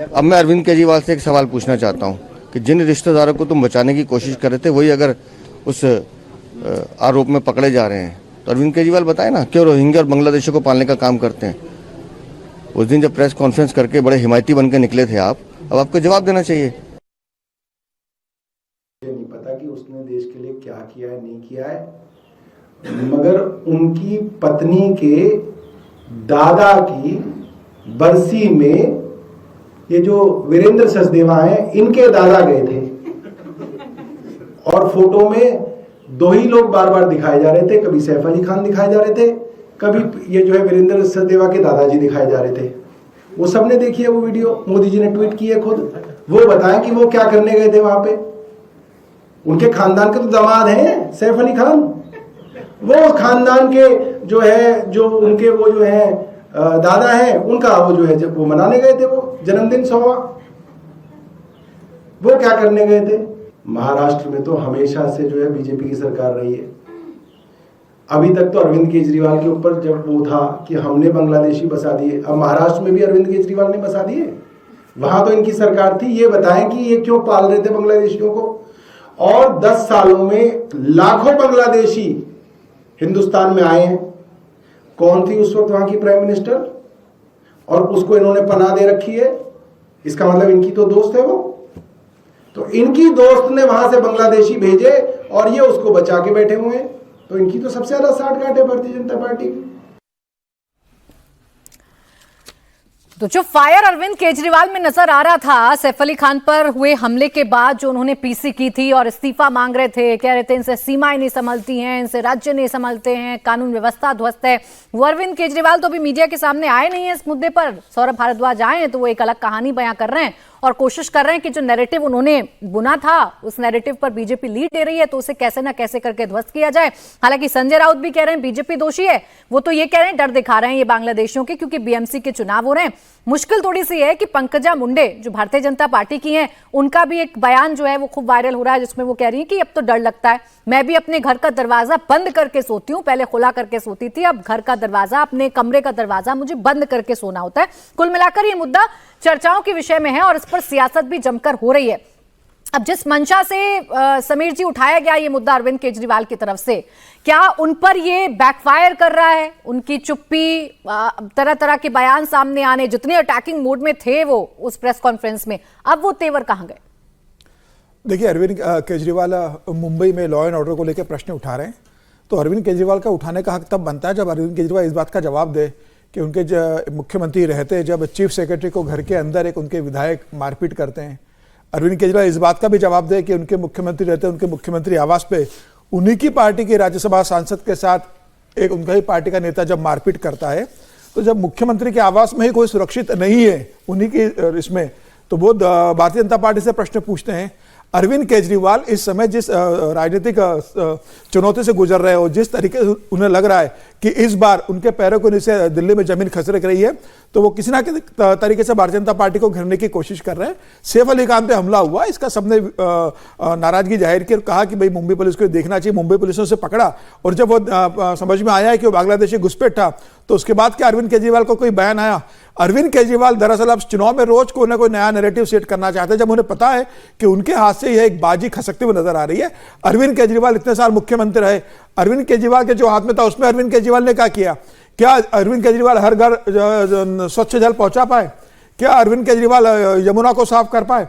अब मैं अरविंद केजरीवाल से एक सवाल पूछना चाहता हूं कि जिन रिश्तेदारों को तुम बचाने की कोशिश कर रहे थे वही अगर उस आरोप में पकड़े जा रहे हैं, तो अरविंद केजरीवाल बताए ना क्यों रोहिंग्या और बांग्लादेशियों को पालने का काम करते हैं। उस दिन जब प्रेस कॉन्फ्रेंस करके बड़े हिमायती बनकर निकले थे आप, अब आपको जवाब देना चाहिए। नहीं पता कि उसने देश के लिए क्या किया है, नहीं किया है, मगर उनकी पत्नी के दादा की बरसी में ये जो वीरेंद्र सचदेवा हैं, इनके दादा गए थे और फोटो में दो ही लोग बार बार दिखाए जा रहे थे, कभी सैफ अली खान दिखाए जा रहे थे, कभी ये जो है वीरेंद्र सचदेवा के दादाजी दिखाए जा रहे थे। वो सबने देखी है वो वीडियो, मोदी जी ने ट्वीट की है खुद। वो बताएं कि वो क्या करने गए थे वहां पे। उनके खानदान के तो दामाद हैं सैफ अली खान, वो खानदान के जो है, जो उनके वो जो है दादा है, उनका वो जो है जब वो मनाने गए थे वो जन्मदिन 100वां, वो क्या करने गए थे? महाराष्ट्र में तो हमेशा से जो है बीजेपी की सरकार रही है। अभी तक तो अरविंद केजरीवाल के ऊपर जब वो था कि हमने बांग्लादेशी बसा दिए, अब महाराष्ट्र में भी अरविंद केजरीवाल ने बसा दिए, वहां तो इनकी सरकार थी। ये बताएं कि ये क्यों पाल रहे थे बांग्लादेशियों को? और 10 सालों में लाखों बांग्लादेशी हिंदुस्तान में आए हैं। कौन थी उस वक्त वहां की प्राइम मिनिस्टर? और उसको इन्होंने पनाह दे रखी है। इसका मतलब इनकी तो दोस्त है वो। तो इनकी दोस्त ने वहां से बांग्लादेशी भेजे और ये उसको बचा के बैठे हुए हैं। तो इनकी तो सबसे ज्यादा साठगांठ है भारतीय जनता पार्टी की। तो जो फायर अरविंद केजरीवाल में नजर आ रहा था सैफ अली खान पर हुए हमले के बाद, जो उन्होंने पीसी की थी और इस्तीफा मांग रहे थे, कह रहे थे इनसे सीमाएं नहीं संभलती हैं, इनसे राज्य नहीं संभलते हैं, कानून व्यवस्था ध्वस्त है, वो अरविंद केजरीवाल तो अभी मीडिया के सामने आए नहीं है इस मुद्दे पर। सौरभ भारद्वाज आए हैं तो वो एक अलग कहानी बयां कर रहे हैं और कोशिश कर रहे हैं कि जो नैरेटिव उन्होंने बुना था उस नैरेटिव पर बीजेपी लीड दे रही है तो उसे कैसे ना कैसे करके ध्वस्त किया जाए। हालांकि संजय राउत भी कह रहे हैं बीजेपी दोषी है, वो तो ये कह रहे हैं डर दिखा रहे हैं ये बांग्लादेशियों के, क्योंकि बीएमसी के चुनाव हो रहे हैं। मुश्किल थोड़ी सी है कि पंकजा मुंडे जो भारतीय जनता पार्टी की हैं, उनका भी एक बयान जो है वो खूब वायरल हो रहा है, जिसमें वो कह रही है कि अब तो डर लगता है, मैं भी अपने घर का दरवाजा बंद करके सोती हूँ, पहले खुला करके सोती थी, अब घर का दरवाजा, अपने कमरे का दरवाजा मुझे बंद करके सोना होता है। कुल मिलाकर ये मुद्दा चर्चाओं के विषय में है और इस पर सियासत भी जमकर हो रही है। अब जिस मंशा से समीर जी उठाया गया ये मुद्दा अरविंद केजरीवाल की तरफ से, क्या उन पर ये बैकफायर कर रहा है? उनकी चुप्पी, तरह तरह के बयान सामने आने, जितने अटैकिंग मोड में थे वो उस प्रेस कॉन्फ्रेंस में, अब वो तेवर कहां गए? देखिए, अरविंद केजरीवाल मुंबई में लॉ एंड ऑर्डर को लेकर प्रश्न उठा रहे हैं, तो अरविंद केजरीवाल का उठाने का हक तब बनता है जब अरविंद केजरीवाल इस बात का जवाब दे कि उनके मुख्यमंत्री रहते जब चीफ सेक्रेटरी को घर के अंदर एक उनके विधायक मारपीट करते हैं। अरविंद केजरीवाल इस बात का भी जवाब दे कि उनके मुख्यमंत्री रहते उनके मुख्यमंत्री आवास पे उन्हीं की पार्टी के राज्यसभा सांसद के साथ एक उनका ही पार्टी का नेता जब मारपीट करता है, तो जब मुख्यमंत्री के आवास में ही कोई सुरक्षित नहीं है उन्हीं की इसमें, तो वो भारतीय जनता पार्टी से प्रश्न पूछते हैं। अरविंद केजरीवाल इस समय जिस राजनीतिक चुनौती से गुजर रहे हो, जिस तरीके से उन्हें लग रहा है कि इस बार उनके पैरों को नीचे दिल्ली में जमीन खसक रही है, तो वो किसी ना किसी तरीके से भारतीय जनता पार्टी को घेरने की कोशिश कर रहे हैं। सैफ अली खान पे हमला हुआ, इसका सबने नाराजगी जाहिर की और कहा कि भाई मुंबई पुलिस को देखना चाहिए। मुंबई पुलिस ने उसे पकड़ा और जब वो समझ में आया है कि वो बांग्लादेशी घुसपैठ था, तो उसके बाद क्या अरविंद केजरीवाल को कोई बयान आया? अरविंद केजरीवाल दरअसल अब चुनाव में रोज कोई ना कोई नया नैरेटिव सेट करना चाहते हैं, जब उन्हें पता है कि उनके हाथ से यह एक बाजी खसकती हुई नजर आ रही है। अरविंद केजरीवाल इतने साल मुख्यमंत्री रहे, अरविंद केजरीवाल के जो हाथ में था उसमें अरविंद केजरीवाल ने क्या किया? क्या अरविंद केजरीवाल हर घर स्वच्छ जल पहुंचा पाए? क्या अरविंद केजरीवाल यमुना को साफ कर पाए?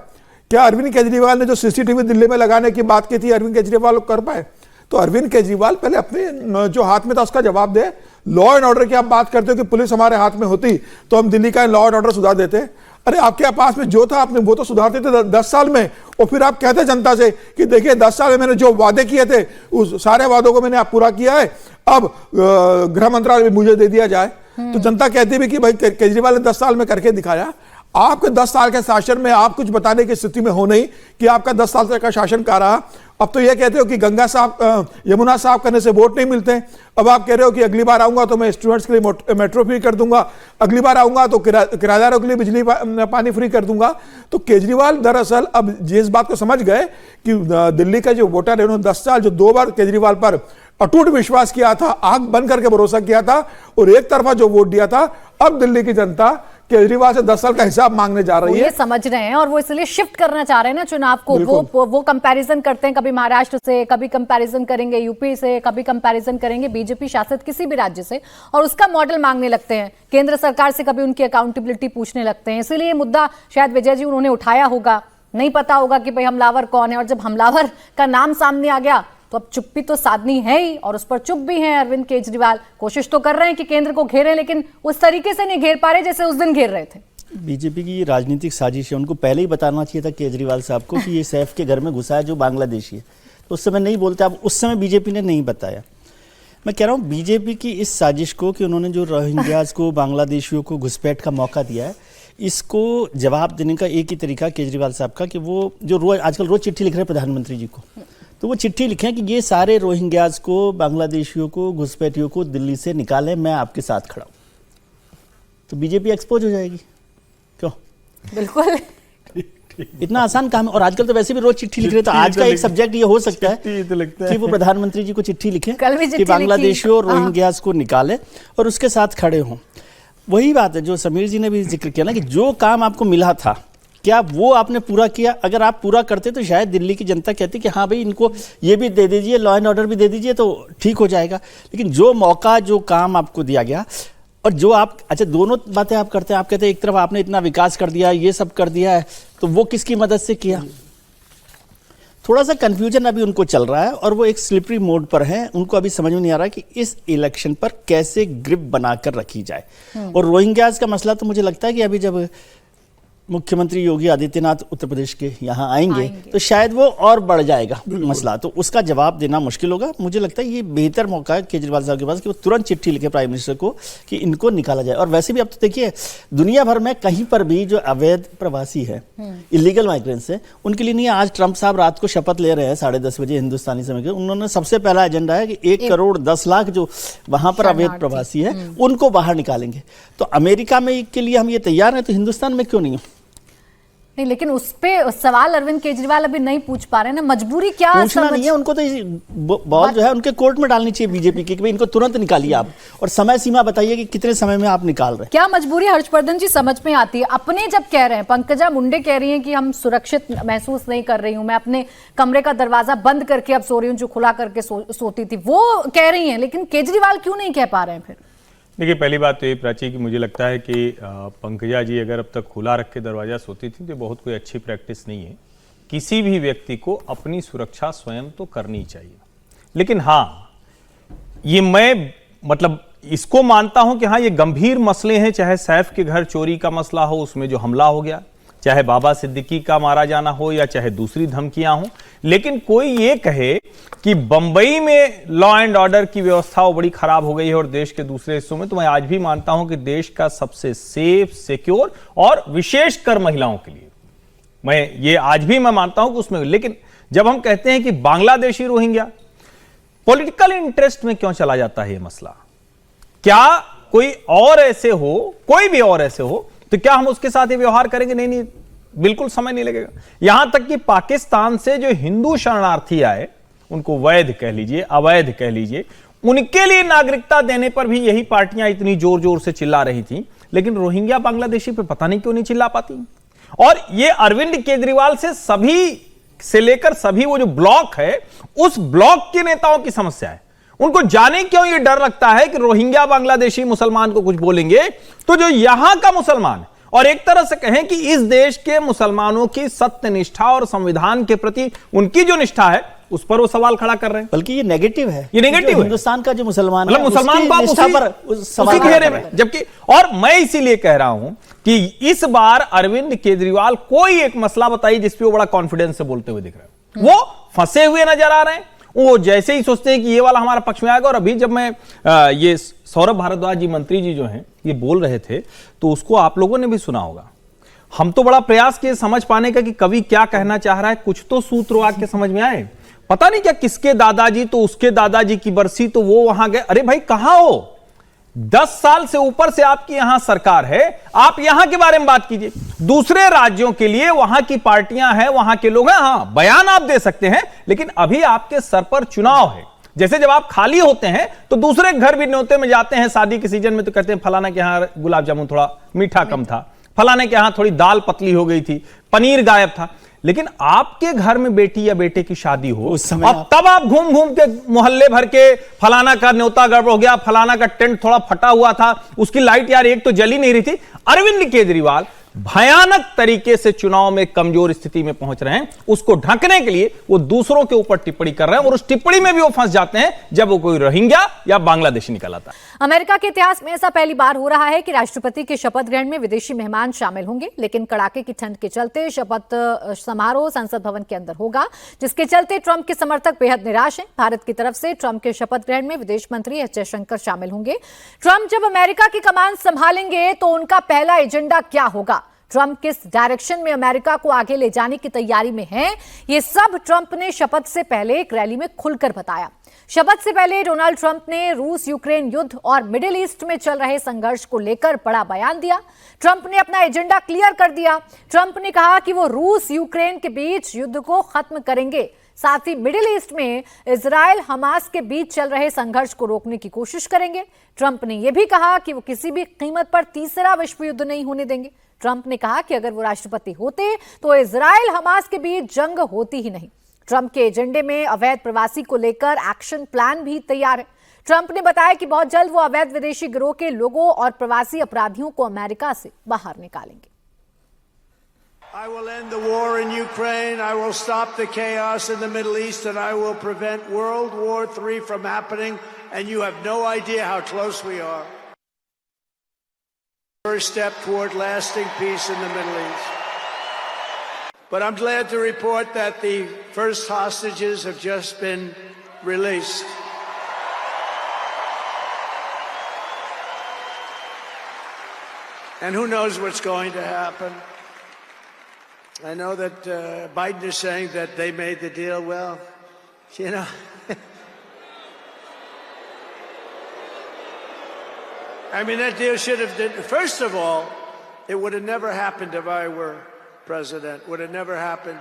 क्या अरविंद केजरीवाल ने जो सीसीटीवी दिल्ली में लगाने की बात की थी अरविंद केजरीवाल कर पाए? तो अरविंद केजरीवाल पहले अपने जो हाथ में था उसका जवाब दे। लॉ एंड ऑर्डर की आप बात करते हो कि पुलिस हमारे हाथ में होती तो हम दिल्ली का लॉ एंड ऑर्डर सुधार देते। अरे आपके पास में जो था आपने वो तो सुधारते थे 10 साल में, और फिर आप कहते जनता से कि देखिए 10 साल में मैंने जो वादे किए थे उस सारे वादों को मैंने आप पूरा किया है, अब गृह मंत्रालय मुझे दे दिया जाए। तो जनता कहती भी कि भाई केजरीवाल ने 10 साल में करके दिखाया। आपके 10 साल के शासन में आप कुछ बताने की स्थिति में हो नहीं कि आपका 10 साल का शासन क्या रहा। अब तो ये कहते हो कि गंगा साफ यमुना साफ करने से वोट नहीं मिलते। अब आप कह रहे हो कि अगली बार आऊंगा तो मैं स्टूडेंट्स के लिए मेट्रो फ्री कर दूंगा, अगली बार आऊंगा तो किराएदारों के लिए बिजली पानी फ्री कर दूंगा। तो केजरीवाल दरअसल अब जिस बात को समझ गए कि दिल्ली का जो वोटर है उन्होंने 10 साल जो 2 बार केजरीवाल पर अटूट विश्वास किया था, आंख बंद करके भरोसा किया था और एक तरफा जो वोट दिया था, अब दिल्ली की जनता केजरीवाल से 10 साल का हिसाब मांगने जा रही है। ये समझ रहे हैं और वो इसलिए शिफ्ट करना चाह रहे हैं ना चुनाव को। वो कंपैरिजन करते हैं, कभी महाराष्ट्र से, कभी कंपैरिजन करेंगे यूपी से, कभी कंपैरिजन करेंगे बीजेपी शासित किसी भी राज्य से, और उसका मॉडल मांगने लगते हैं। केंद्र सरकार से कभी उनकी अकाउंटेबिलिटी पूछने लगते हैं। इसीलिए ये मुद्दा शायद विजय जी उन्होंने उठाया होगा, नहीं पता होगा कि भाई हमलावर कौन है, और जब हमलावर का नाम सामने आ गया तो अब चुप्पी तो साधनी है ही, और उस पर चुप भी हैं अरविंद केजरीवाल। कोशिश तो कर रहे हैं कि केंद्र को घेरें, लेकिन उस तरीके से नहीं घेर पा रहे जैसे उस दिन घेर रहे थे। बीजेपी की राजनीतिक साजिश है, उनको पहले ही बताना चाहिए था केजरीवाल साहब को कि ये सैफ के घर में घुसा है जो बांग्लादेशी है, तो उस समय नहीं बोलते। अब उस समय बीजेपी ने नहीं बताया। मैं कह रहा हूँ बीजेपी की इस साजिश को कि उन्होंने जो रोहिंग्याज को, बांग्लादेशियों को घुसपैठ का मौका दिया है, इसको जवाब देने का एक ही तरीका केजरीवाल साहब का कि वो जो रोज आजकल रोज चिट्ठी लिख रहे हैं प्रधानमंत्री जी को, तो वो चिट्ठी लिखें कि ये सारे रोहिंग्याज को, बांग्लादेशियों को, घुसपैठियों को दिल्ली से निकालें, मैं आपके साथ खड़ा हूं। तो बीजेपी एक्सपोज हो जाएगी। क्यों? बिल्कुल। इतना आसान काम है। और आजकल तो वैसे भी रोज चिट्ठी लिख रहे, तो आज का एक सब्जेक्ट ये हो सकता है कि वो प्रधानमंत्री जी को चिट्ठी लिखें कि बांग्लादेशियों और रोहिंग्याज को निकालें और उसके साथ खड़े हों। वही बात है जो समीर जी ने भी जिक्र किया ना, कि जो काम आपको मिला था क्या वो आपने पूरा किया? अगर आप पूरा करते तो शायद दिल्ली की जनता कहती कि हाँ भाई, इनको ये भी दे दीजिए, लॉ एंड ऑर्डर भी दे दीजिए, तो ठीक हो जाएगा। लेकिन जो मौका, जो काम आपको दिया गया, और जो आप, अच्छा दोनों बातें आप करते हैं। आप कहते हैं एक तरफ आपने इतना विकास कर दिया, ये सब कर दिया है, तो वो किसकी मदद से किया? थोड़ा सा कंफ्यूजन अभी उनको चल रहा है और वो एक स्लिपरी मोड पर हैं। उनको अभी समझ में नहीं आ रहा कि इस इलेक्शन पर कैसे ग्रिप बनाकर रखी जाए। और रोहिंग्याज का मसला तो मुझे लगता है कि अभी जब मुख्यमंत्री योगी आदित्यनाथ उत्तर प्रदेश के यहाँ आएंगे तो शायद वो और बढ़ जाएगा मसला, तो उसका जवाब देना मुश्किल होगा। मुझे लगता है ये बेहतर मौका है केजरीवाल साहब के पास कि वो तुरंत चिट्ठी लिखे प्राइम मिनिस्टर को कि इनको निकाला जाए। और वैसे भी अब तो देखिए, दुनिया भर में कहीं पर भी जो अवैध प्रवासी है, इलीगल माइग्रेंट्स है, उनके लिए नहीं है। आज ट्रंप साहब रात को शपथ ले रहे हैं 10:30 बजे हिंदुस्तानी समय के। उन्होंने सबसे पहला एजेंडा है कि 1 करोड़ 10 लाख जो वहां पर अवैध प्रवासी है उनको बाहर निकालेंगे। तो अमेरिका में के लिए हम ये तैयार हैं, तो हिंदुस्तान में क्यों नहीं? नहीं, लेकिन उस पे सवाल अरविंद केजरीवाल अभी नहीं पूछ पा रहे ना। मजबूरी क्या पूछना नहीं है उनको, तो बॉल जो है उनके कोर्ट में डालनी चाहिए बीजेपी की कि भाई इनको तुरंत निकालिए आप, और समय सीमा बताइए कि कितने समय में आप निकाल रहे हैं। क्या मजबूरी हर्षवर्धन जी समझ में आती है? अपने जब कह रहे हैं, पंकजा मुंडे कह रही हैं कि हम सुरक्षित महसूस नहीं कर रही हूं, मैं अपने कमरे का दरवाजा बंद करके अब सो रही हूं, जो खुला करके सोती थी, वो कह रही हैं, लेकिन केजरीवाल क्यों नहीं कह पा रहे हैं फिर? देखिए, पहली बात तो ये प्राची कि मुझे लगता है कि पंकजा जी अगर अब तक खुला रख के दरवाजा सोती थी तो बहुत कोई अच्छी प्रैक्टिस नहीं है। किसी भी व्यक्ति को अपनी सुरक्षा स्वयं तो करनी चाहिए। लेकिन हाँ, ये मैं मतलब इसको मानता हूं कि हाँ, ये गंभीर मसले हैं। चाहे सैफ के घर चोरी का मसला हो, उसमें जो हमला हो गया, चाहे बाबा सिद्दीकी का मारा जाना हो, या चाहे दूसरी धमकियां हो। लेकिन कोई ये कहे कि बंबई में लॉ एंड ऑर्डर की व्यवस्था बड़ी खराब हो गई है और देश के दूसरे हिस्सों में, तो मैं आज भी मानता हूं कि देश का सबसे सेफ, सिक्योर और विशेषकर महिलाओं के लिए, मैं ये आज भी मैं मानता हूं कि उसमें। लेकिन जब हम कहते हैं कि बांग्लादेशी रोहिंग्या, पॉलिटिकल इंटरेस्ट में क्यों चला जाता है ये मसला? क्या कोई और ऐसे हो, कोई भी और ऐसे हो, तो क्या हम उसके साथ ये व्यवहार करेंगे? नहीं, बिल्कुल समय नहीं लगेगा। यहां तक कि पाकिस्तान से जो हिंदू शरणार्थी आए, उनको वैध कह लीजिए, अवैध कह लीजिए, उनके लिए नागरिकता देने पर भी यही पार्टियां इतनी जोर जोर से चिल्ला रही थी। लेकिन रोहिंग्या बांग्लादेशी पे पता नहीं क्यों नहीं चिल्ला पाती। और ये अरविंद केजरीवाल से लेकर सभी वो जो ब्लॉक है, उस ब्लॉक के नेताओं की समस्या है। उनको जाने क्यों ये डर लगता है कि रोहिंग्या बांग्लादेशी मुसलमान को कुछ बोलेंगे तो जो यहां का मुसलमान, और एक तरह से कहें कि इस देश के मुसलमानों की सत्य निष्ठा और संविधान के प्रति उनकी जो निष्ठा है, उस पर वो सवाल खड़ा कर रहे हैं। बल्कि ये नेगेटिव है, ये नेगेटिव है। हिंदुस्तान का जो मुसलमान मतलब मुसलमान को उसी घेरे में, जबकि और मैं इसीलिए कह रहा हूं कि इस बार अरविंद केजरीवाल कोई एक मसला बताइए जिसपे वो बड़ा कॉन्फिडेंस से बोलते हुए दिख रहे हैं। वो फंसे हुए नजर आ रहे हैं। वो जैसे ही सोचते हैं कि ये वाला हमारा पक्ष में आएगा। और अभी जब मैं ये सौरभ भारद्वाज जी, मंत्री जी जो हैं, ये बोल रहे थे, तो उसको आप लोगों ने भी सुना होगा। हम तो बड़ा प्रयास किए समझ पाने का कि कवि क्या कहना चाह रहा है, कुछ तो सूत्र वाक्य समझ में आए। पता नहीं क्या किसके दादाजी तो उसके दादाजी की बरसी, तो वो वहां गए। अरे भाई, कहां हो? 10 साल से ऊपर से आपकी यहां सरकार है, आप यहां के बारे में बात कीजिए। दूसरे राज्यों के लिए वहां की पार्टियां हैं, वहां के लोग हैं, हां बयान आप दे सकते हैं, लेकिन अभी आपके सर पर चुनाव है। जैसे जब आप खाली होते हैं तो दूसरे घर भी न्योते में जाते हैं शादी के सीजन में, तो कहते हैं फलाना के यहां गुलाब जामुन थोड़ा मीठा कम था, फलाने के यहां थोड़ी दाल पतली हो गई थी, पनीर गायब था। लेकिन आपके घर में बेटी या बेटे की शादी हो उस समय अब तब आप घूम घूम के मोहल्ले भर के फलाना का न्योता गड़बड़ हो गया, फलाना का टेंट थोड़ा फटा हुआ था, उसकी लाइट यार एक तो जली नहीं रही थी। अरविंद केजरीवाल भयानक तरीके से चुनाव में कमजोर स्थिति में पहुंच रहे हैं। उसको ढकने के लिए वो दूसरों के ऊपर टिप्पणी कर रहे हैं, और उस टिप्पणी में भी वो फंस जाते हैं जब वो कोई रोहिंग्या या बांग्लादेशी निकल आता है। अमेरिका के इतिहास में ऐसा पहली बार हो रहा है कि राष्ट्रपति के शपथ ग्रहण में विदेशी मेहमान शामिल होंगे, लेकिन कड़ाके की ठंड के चलते शपथ समारोह संसद भवन के अंदर होगा, जिसके चलते ट्रंप के समर्थक बेहद निराश हैं। भारत की तरफ से ट्रंप के शपथ ग्रहण में विदेश मंत्री एस जयशंकर शामिल होंगे। ट्रंप जब अमेरिका की कमान संभालेंगे तो उनका पहला एजेंडा क्या होगा? ट्रंप किस डायरेक्शन में अमेरिका को आगे ले जाने की तैयारी में है, ये सब ट्रंप ने शपथ से पहले एक रैली में खुलकर बताया। शपथ से पहले डोनाल्ड ट्रंप ने रूस यूक्रेन युद्ध और मिडिल ईस्ट में चल रहे संघर्ष को लेकर बड़ा बयान दिया। ट्रंप ने अपना एजेंडा क्लियर कर दिया। ट्रंप ने कहा कि वो रूस यूक्रेन के बीच युद्ध को खत्म करेंगे, साथ ही मिडिल ईस्ट में इजराइल हमास के बीच चल रहे संघर्ष को रोकने की कोशिश करेंगे। ट्रंप ने यह भी कहा कि वो किसी भी कीमत पर तीसरा विश्व युद्ध नहीं होने देंगे। ट्रंप ने कहा कि अगर वो राष्ट्रपति होते तो इजराइल हमास के बीच जंग होती ही नहीं। ट्रंप के एजेंडे में अवैध प्रवासी को लेकर एक्शन प्लान भी तैयार है। ट्रंप ने बताया कि बहुत जल्द वो अवैध विदेशी गिरोह के लोगों और प्रवासी अपराधियों को अमेरिका से बाहर निकालेंगे। I will end the war in Ukraine. I will stop the chaos in the Middle East, and I will prevent World War III from happening. And you have no idea how close we are. First step toward lasting peace in the Middle East. But I'm glad to report that the first hostages have just been released. And who knows what's going to happen? I know that Biden is saying that they made the deal. Well, you know, I mean, that deal should have done. First of all, it would have never happened if I were president. Would have never happened.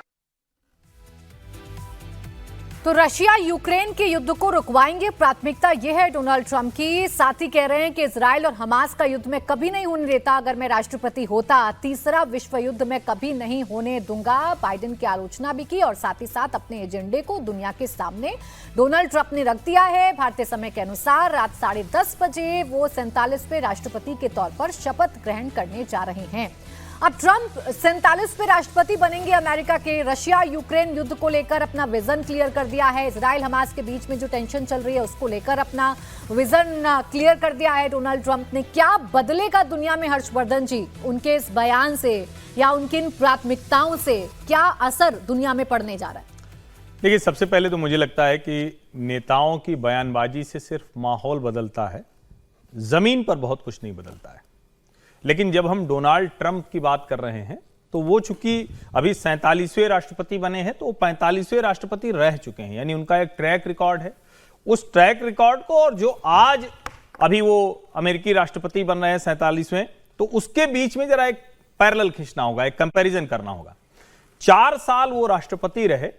तो Russia Ukraine के युद्ध को रुकवाएंगे, प्राथमिकता यह है Donald Trump की। साथ ही कह रहे हैं कि इजराइल और हमास का युद्ध में कभी नहीं होने देता। अगर मैं राष्ट्रपति होता, तीसरा विश्व युद्ध में कभी नहीं होने दूंगा। बाइडेन की आलोचना भी की और साथ ही साथ अपने एजेंडे को दुनिया के सामने डोनाल्ड ट्रंप ने रख दिया है। भारतीय समय के अनुसार रात 10:30 बजे वो 47वें राष्ट्रपति के तौर पर शपथ ग्रहण करने जा रहे हैं। अब ट्रंप 47वें राष्ट्रपति बनेंगे अमेरिका के। रशिया यूक्रेन युद्ध को लेकर अपना विजन क्लियर कर दिया है। इजराइल हमास के बीच में जो टेंशन चल रही है उसको लेकर अपना विजन क्लियर कर दिया है डोनाल्ड ट्रंप ने। क्या बदलेगा दुनिया में हर्षवर्धन जी उनके इस बयान से या उनकी इन प्राथमिकताओं से? क्या असर दुनिया में पड़ने जा रहा है? देखिए, सबसे पहले तो मुझे लगता है कि नेताओं की बयानबाजी से सिर्फ माहौल बदलता है, जमीन पर बहुत कुछ नहीं बदलता है। लेकिन जब हम डोनाल्ड ट्रंप की बात कर रहे हैं तो वो चूंकि अभी 47वें राष्ट्रपति बने हैं तो वो 45वें राष्ट्रपति रह चुके हैं, यानी उनका एक ट्रैक रिकॉर्ड है। उस ट्रैक रिकॉर्ड को और जो आज अभी वो अमेरिकी राष्ट्रपति बन रहे हैं 47वें, तो उसके बीच में जरा एक पैरेलल खींचना होगा, एक कंपैरिजन करना होगा। 4 साल वो राष्ट्रपति रहे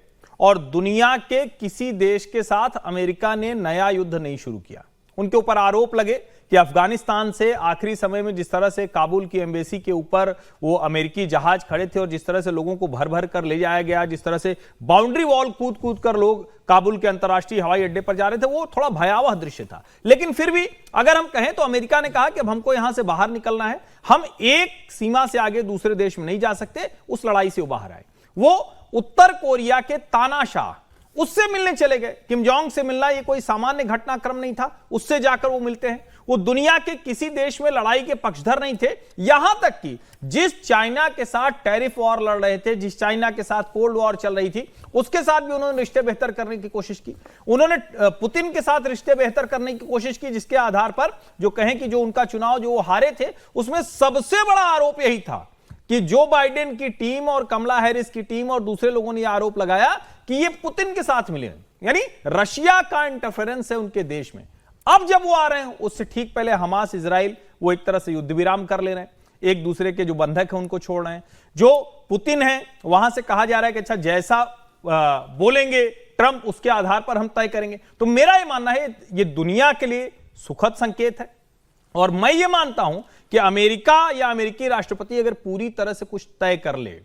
और दुनिया के किसी देश के साथ अमेरिका ने नया युद्ध नहीं शुरू किया। उनके ऊपर आरोप लगे कि अफगानिस्तान से आखिरी समय में जिस तरह से काबुल की एम्बेसी के ऊपर वो अमेरिकी जहाज खड़े थे और जिस तरह से लोगों को भर भर कर ले जाया गया, जिस तरह से बाउंड्री वॉल कूद कूद कर लोग काबुल के अंतर्राष्ट्रीय हवाई अड्डे पर जा रहे थे, वो थोड़ा भयावह दृश्य था। लेकिन फिर भी अगर हम कहें तो अमेरिका ने कहा कि अब हमको यहां से बाहर निकलना है, हम एक सीमा से आगे दूसरे देश में नहीं जा सकते। उस लड़ाई से वो बाहर आए। वो उत्तर कोरिया के तानाशाह उससे मिलने चले गए। किम जोंग से मिलना ये कोई सामान्य घटनाक्रम नहीं था, उससे जाकर वो मिलते हैं। वो दुनिया के किसी देश में लड़ाई के पक्षधर नहीं थे, यहां तक कि जिस चाइना के साथ टैरिफ वॉर लड़ रहे थे, जिस चाइना के साथ कोल्ड वॉर चल रही थी, उसके साथ भी उन्होंने रिश्ते बेहतर करने की कोशिश की। उन्होंने पुतिन के साथ रिश्ते बेहतर करने की कोशिश की, जिसके आधार पर जो कहें कि जो उनका चुनाव जो वो हारे थे, उसमें सबसे बड़ा आरोप यही था कि जो बाइडेन की टीम और कमला हैरिस की टीम और दूसरे लोगों ने यह आरोप लगाया कि ये पुतिन के साथ मिले, यानी रशिया का इंटरफेरेंस है उनके देश में। अब जब वो आ रहे हैं उससे ठीक पहले हमास इजराइल वो एक तरह से युद्ध विराम कर ले रहे हैं, एक दूसरे के जो बंधक है उनको छोड़ रहे हैं। जो पुतिन है वहां से कहा जा रहा है कि अच्छा जैसा बोलेंगे ट्रंप उसके आधार पर हम तय करेंगे। तो मेरा ये मानना है ये दुनिया के लिए सुखद संकेत है और मैं ये मानता हूं कि अमेरिका या अमेरिकी राष्ट्रपति अगर पूरी तरह से कुछ तय कर ले